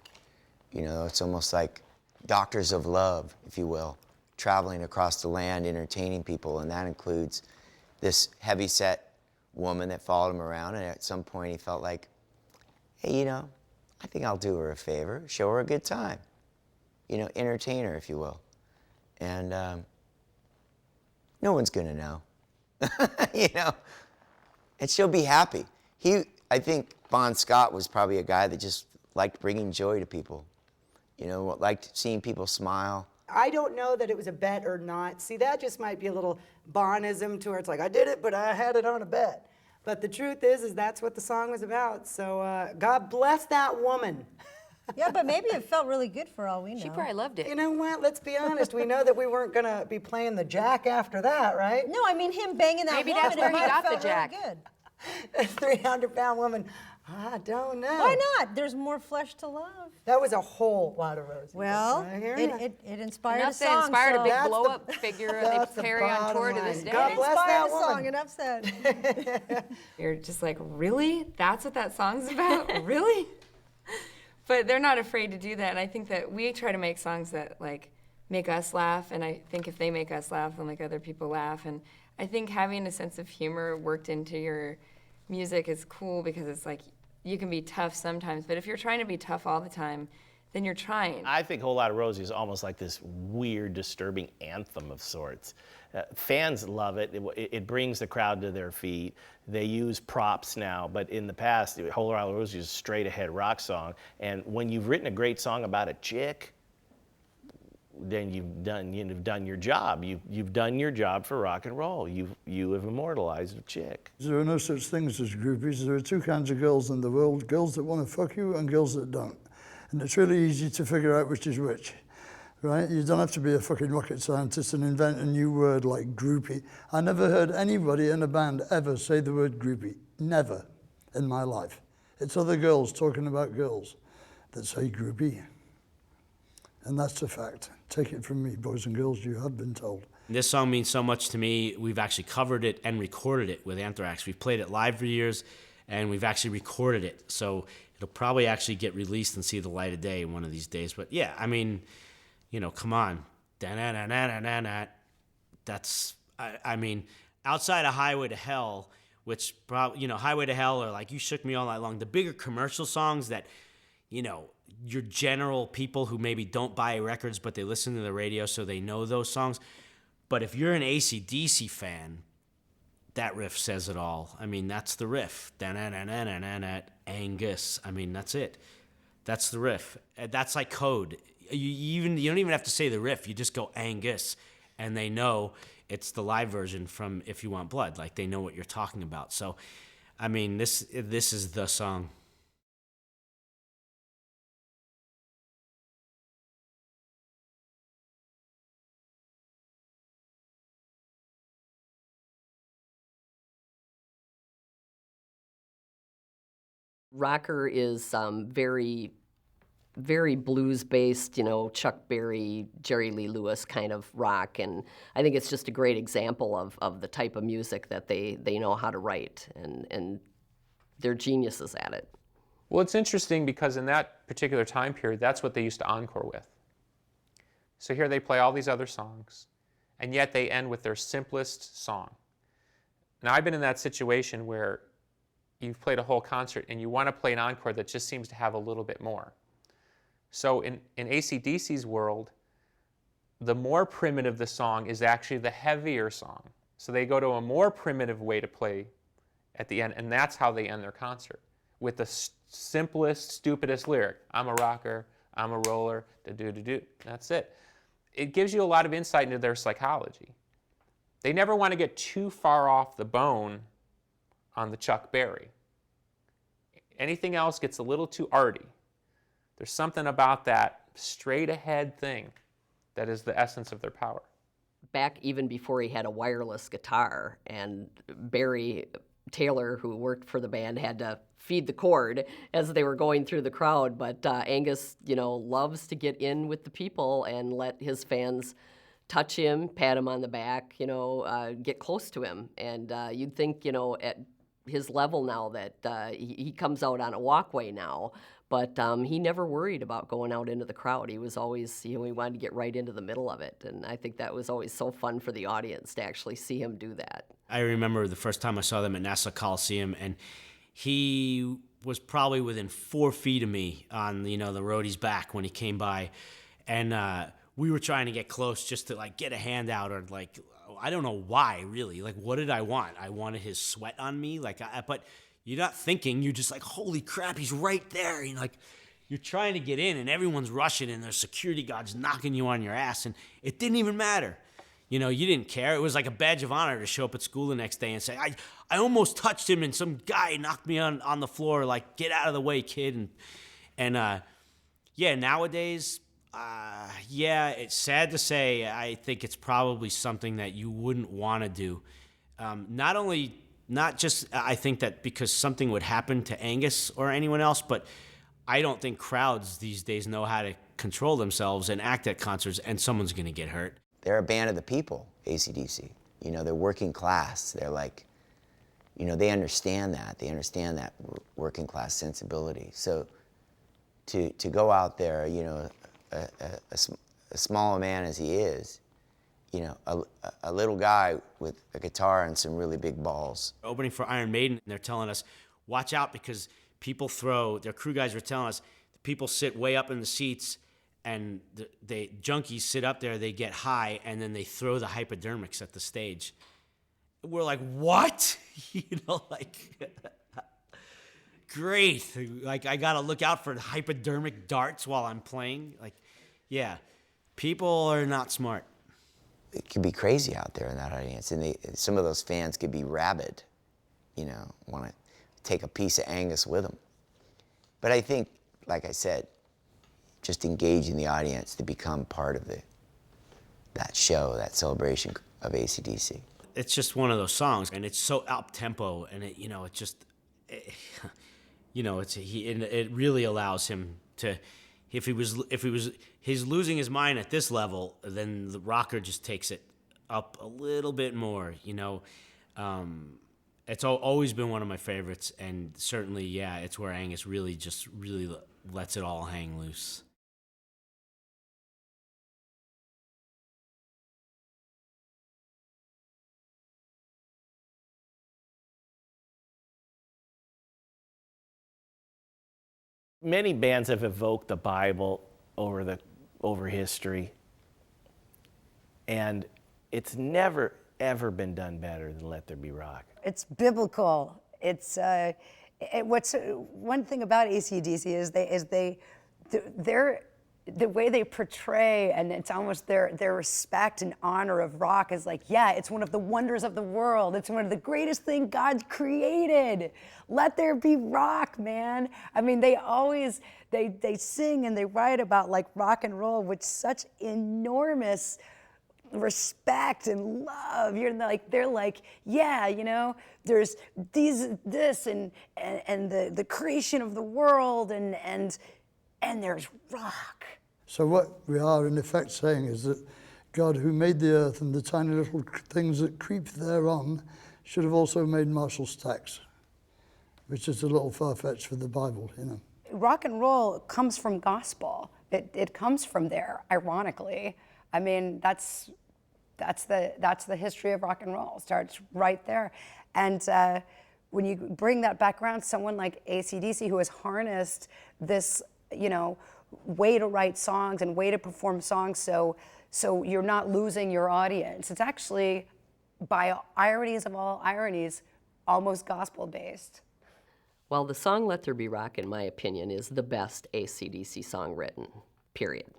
You know, it's almost like doctors of love, if you will, traveling across the land, entertaining people, and that includes this heavy-set woman that followed him around, and at some point he felt like, hey, you know, I think I'll do her a favor, show her a good time. You know, entertain her, if you will. And no one's gonna know, you know, and she'll be happy. I think Bon Scott was probably a guy that just liked bringing joy to people, you know, liked seeing people smile. I don't know that it was a bet or not. See, that just might be a little Bonism to where it's like, I did it, but I had it on a bet. But the truth is that's what the song was about. So God bless that woman. Yeah, but maybe it felt really good for all we know. She probably loved it. You know what? Let's be honest. We know that we weren't going to be playing the jack after that, right? No, I mean him banging that Maybe woman. that's where he got the felt jack. Really good. A 300-pound woman. I don't know. Why not? There's more flesh to love. That was a whole lot of roses. Well, I hear ya. it inspired Enough a song. that inspired so a big That's blow-up figure that's they the carry on bottom tour to line. this day. God It bless inspired that a woman. song, enough said. You're just like, really? That's what that song's about? Really? But they're not afraid to do that, and I think that we try to make songs that like make us laugh, and I think if they make us laugh, they'll make other people laugh. And I think having a sense of humor worked into your music is cool because it's like you can be tough sometimes, but if you're trying to be tough all the time, then you're trying. I think Whole Lotta Rosie is almost like this weird, disturbing anthem of sorts. Fans love it. It brings the crowd to their feet. They use props now, but in the past, Whole Lotta Rosie is a straight-ahead rock song. And when you've written a great song about a chick, then you've done your job. You've done your job for rock and roll. You have immortalized a chick. There are no such things as groupies. There are two kinds of girls in the world, girls that want to fuck you and girls that don't. And it's really easy to figure out which is which, right? You don't have to be a fucking rocket scientist and invent a new word like groupie. I never heard anybody in a band ever say the word groupie. Never in my life. It's other girls talking about girls that say groupie. And that's a fact. Take it from me, boys and girls, you have been told. This song means so much to me. We've actually covered it and recorded it with Anthrax. We've played it live for years, and we've actually recorded it. So it'll probably actually get released and see the light of day one of these days. But yeah, I mean, you know, come on. Da-na-na-na-na-na. That's, I mean, outside of Highway to Hell, which probably, you know, Highway to Hell or like You Shook Me All Night Long, the bigger commercial songs that, you know, your general people who maybe don't buy records, but they listen to the radio, so they know those songs. But if you're an AC/DC fan, that riff says it all. I mean, that's the riff. Angus. I mean, that's it. That's the riff. That's like code. You don't even have to say the riff. You just go Angus, and they know it's the live version from If You Want Blood. Like, they know what you're talking about. So, I mean, this is the song. Rocker is very, very blues-based, you know, Chuck Berry, Jerry Lee Lewis kind of rock, and I think it's just a great example of the type of music that they know how to write, and they're geniuses at it. Well, it's interesting because in that particular time period, that's what they used to encore with. So here they play all these other songs, and yet they end with their simplest song. Now, I've been in that situation where you've played a whole concert and you want to play an encore that just seems to have a little bit more. So in AC/DC's world, the more primitive the song is actually the heavier song. So they go to a more primitive way to play at the end, and that's how they end their concert, with the simplest, stupidest lyric. I'm a rocker, I'm a roller, da-do-do-do. That's it. It gives you a lot of insight into their psychology. They never want to get too far off the bone on the Chuck Berry. Anything else gets a little too arty. There's something about that straight ahead thing that is the essence of their power. Back even before he had a wireless guitar, and Barry Taylor, who worked for the band, had to feed the cord as they were going through the crowd, but Angus, you know, loves to get in with the people and let his fans touch him, pat him on the back, you know, get close to him. And you'd think, you know, at his level now that he comes out on a walkway now, but he never worried about going out into the crowd. He was always, you know, he wanted to get right into the middle of it. And I think that was always so fun for the audience to actually see him do that. I remember the first time I saw them at Nassau Coliseum, and he was probably within 4 feet of me on, you know, the roadie's back when he came by. And we were trying to get close just to, like, get a hand out, or, like, I don't know why, really. Like, what did I want? I wanted his sweat on me. Like, but you're not thinking. You're just like, holy crap, he's right there. And, like, you're trying to get in, and everyone's rushing, and there's security guards knocking you on your ass, and it didn't even matter. You know, you didn't care. It was like a badge of honor to show up at school the next day and say, I almost touched him, and some guy knocked me on the floor. Like, get out of the way, kid. And yeah, nowadays, yeah, it's sad to say, I think it's probably something that you wouldn't want to do. Not just, I think that because something would happen to Angus or anyone else, but I don't think crowds these days know how to control themselves and act at concerts, and someone's going to get hurt. They're a band of the people, AC/DC. You know, they're working class. They're like, you know, they understand that. They understand that working class sensibility. So to go out there, you know, a small man as he is, you know, a little guy with a guitar and some really big balls. Opening for Iron Maiden, they're telling us, watch out because people their crew guys were telling us, people sit way up in the seats, and the junkies sit up there, they get high, and then they throw the hypodermics at the stage. We're like, what? You know, like, great. Like, I got to look out for hypodermic darts while I'm playing. Like, yeah, people are not smart. It could be crazy out there in that audience, and some of those fans could be rabid, you know, want to take a piece of Angus with them. But I think, like I said, just engaging the audience to become part of that show, that celebration of AC/DC. It's just one of those songs, and it's so up-tempo, and it, you know, it just, you know, it really allows him to, if he's losing his mind at this level, then the rocker just takes it up a little bit more, you know. It's always been one of my favorites, and certainly, yeah, it's where Angus really lets it all hang loose. Many bands have evoked the Bible over history, and it's never, ever been done better than Let There Be Rock. It's biblical. It's what's one thing about AC/DC is the way they portray, and it's almost their respect and honor of rock is like, yeah, it's one of the wonders of the world. It's one of the greatest things God created. Let there be rock, man. I mean, they always, they sing and they write about like rock and roll with such enormous respect and love. They're like, yeah, you know, there's this and the creation of the world and there's rock. So what we are in effect saying is that God, who made the earth and the tiny little things that creep thereon, should have also made Marshall Stacks, which is a little far-fetched for the Bible, you know. Rock and roll comes from gospel. It comes from there, ironically. I mean, that's the history of rock and roll. It starts right there. And when you bring that back around, someone like AC/DC who has harnessed this, you know, way to write songs and way to perform songs so you're not losing your audience. It's actually, by ironies of all ironies, almost gospel-based. Well, the song Let There Be Rock, in my opinion, is the best AC/DC song written, period.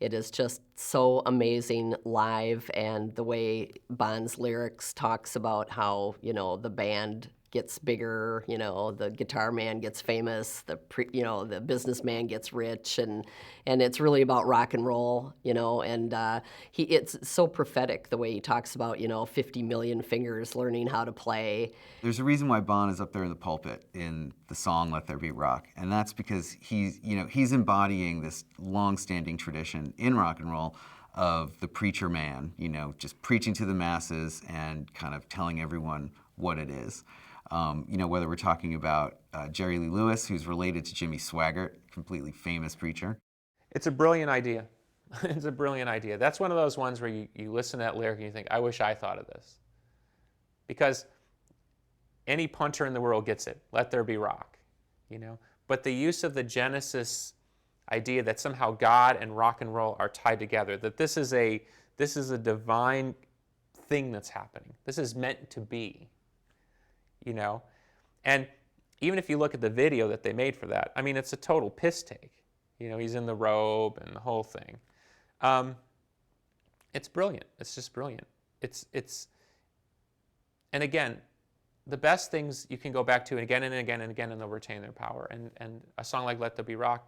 It is just so amazing live, and the way Bon's lyrics talks about how, you know, the band gets bigger, you know, the guitar man gets famous, the businessman gets rich, and it's really about rock and roll, you know, and it's so prophetic the way he talks about, you know, 50 million fingers learning how to play. There's a reason why Bon is up there in the pulpit in the song Let There Be Rock, and that's because he's embodying this long-standing tradition in rock and roll of the preacher man, you know, just preaching to the masses and kind of telling everyone what it is. You know, whether we're talking about Jerry Lee Lewis, who's related to Jimmy Swaggart, completely famous preacher. It's a brilliant idea. It's a brilliant idea. That's one of those ones where you listen to that lyric and you think, I wish I thought of this. Because any punter in the world gets it. Let there be rock, you know. But the use of the Genesis idea that somehow God and rock and roll are tied together, that this is a divine thing that's happening. This is meant to be. You know, and even if you look at the video that they made for that, I mean, it's a total piss take. You know, he's in the robe and the whole thing. It's brilliant. It's just brilliant. And again, the best things you can go back to again and again and again, and they'll retain their power. And a song like Let There Be Rock,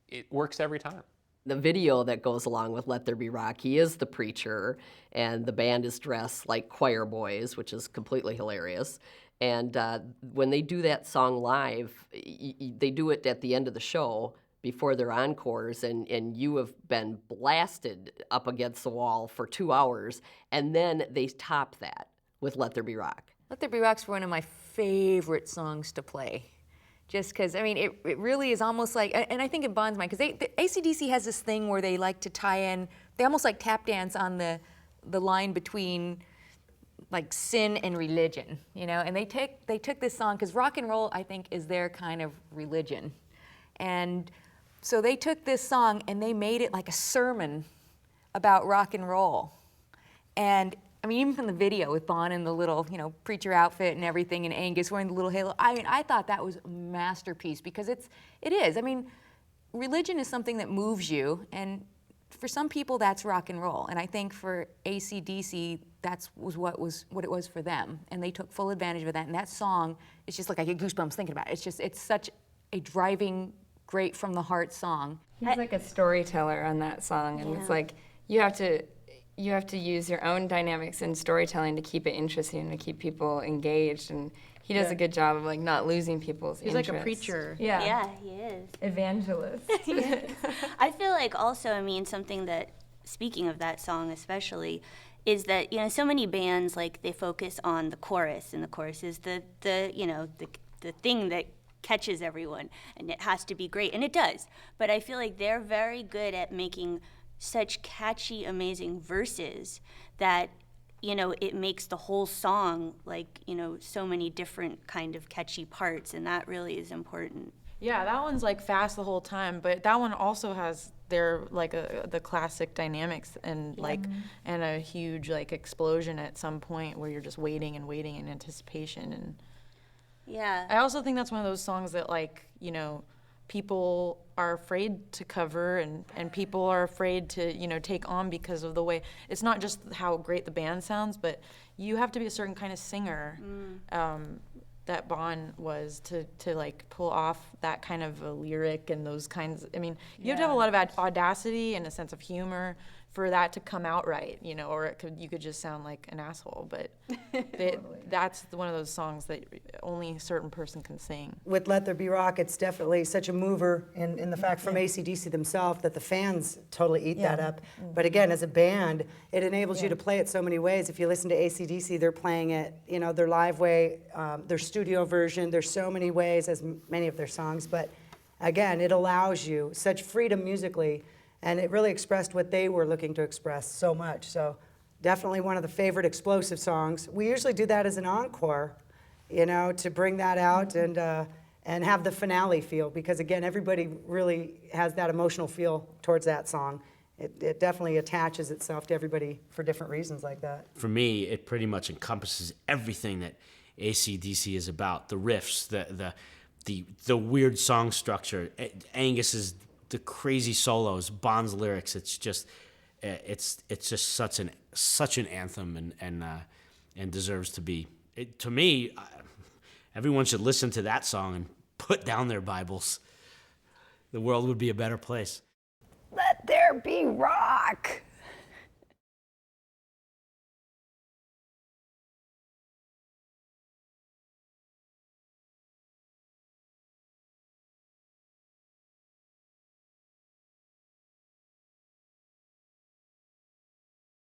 it works every time. The video that goes along with Let There Be Rock, he is the preacher, and the band is dressed like choir boys, which is completely hilarious. And when they do that song live, they do it at the end of the show before their encores, and you have been blasted up against the wall for 2 hours, and then they top that with Let There Be Rock. Let There Be Rock's one of my favorite songs to play. Just because, I mean, it really is almost like, and I think in Bon's mind, because AC/DC has this thing where they like to tie in, they almost like tap dance on the line between like sin and religion, you know, and they took this song, because rock and roll, I think, is their kind of religion. And so they took this song and they made it like a sermon about rock and roll. And I mean, even from the video with Bon in the little, you know, preacher outfit and everything, and Angus wearing the little halo, I mean, I thought that was a masterpiece, because it is. I mean, religion is something that moves you, and for some people that's rock and roll. And I think for AC/DC, was what it was for them. And they took full advantage of that. And that song, it's just like I get goosebumps thinking about it. It's such a driving, great from the heart song. He's like a storyteller on that song, and it's like you have to use your own dynamics in storytelling to keep it interesting and to keep people engaged, and he does a good job of like not losing people's He's interest. like a preacher. Yeah, he is. Evangelist. I feel like also, I mean, something that, speaking of that song especially, is that, you know, so many bands, like, they focus on the chorus, and the chorus is the thing that catches everyone, and it has to be great, and it does. But I feel like they're very good at making such catchy, amazing verses that you know, it makes the whole song like, you know, so many different kind of catchy parts, and that really is important. Yeah, that one's like fast the whole time, but that one also has their like the classic dynamics and like and a huge like explosion at some point where you're just waiting and waiting in anticipation. And yeah, I also think that's one of those songs that like, you know, people are afraid to cover and people are afraid to, you know, take on because of the way, it's not just how great the band sounds, but you have to be a certain kind of singer that Bon was to like pull off that kind of a lyric and those kinds. I mean, you have to have a lot of audacity and a sense of humor for that to come out right, you know, or you could just sound like an asshole. But that's one of those songs that only a certain person can sing. With Let There Be Rock, it's definitely such a mover in the fact from AC/DC themselves that the fans totally eat that up. But again, as a band, it enables you to play it so many ways. If you listen to AC/DC, they're playing it, you know, their live way, their studio version. There's so many ways, as many of their songs. But again, it allows you such freedom musically, and it really expressed what they were looking to express so much. So definitely one of the favorite explosive songs. We usually do that as an encore, you know, to bring that out and have the finale feel, because again, everybody really has that emotional feel towards that song. It definitely attaches itself to everybody for different reasons like that. For me, it pretty much encompasses everything that AC/DC is about. The riffs, the weird song structure, Angus's the crazy solos, Bon's lyrics. It's just such an anthem and deserves to be. To me, everyone should listen to that song and put down their Bibles. The world would be a better place. Let there be rock.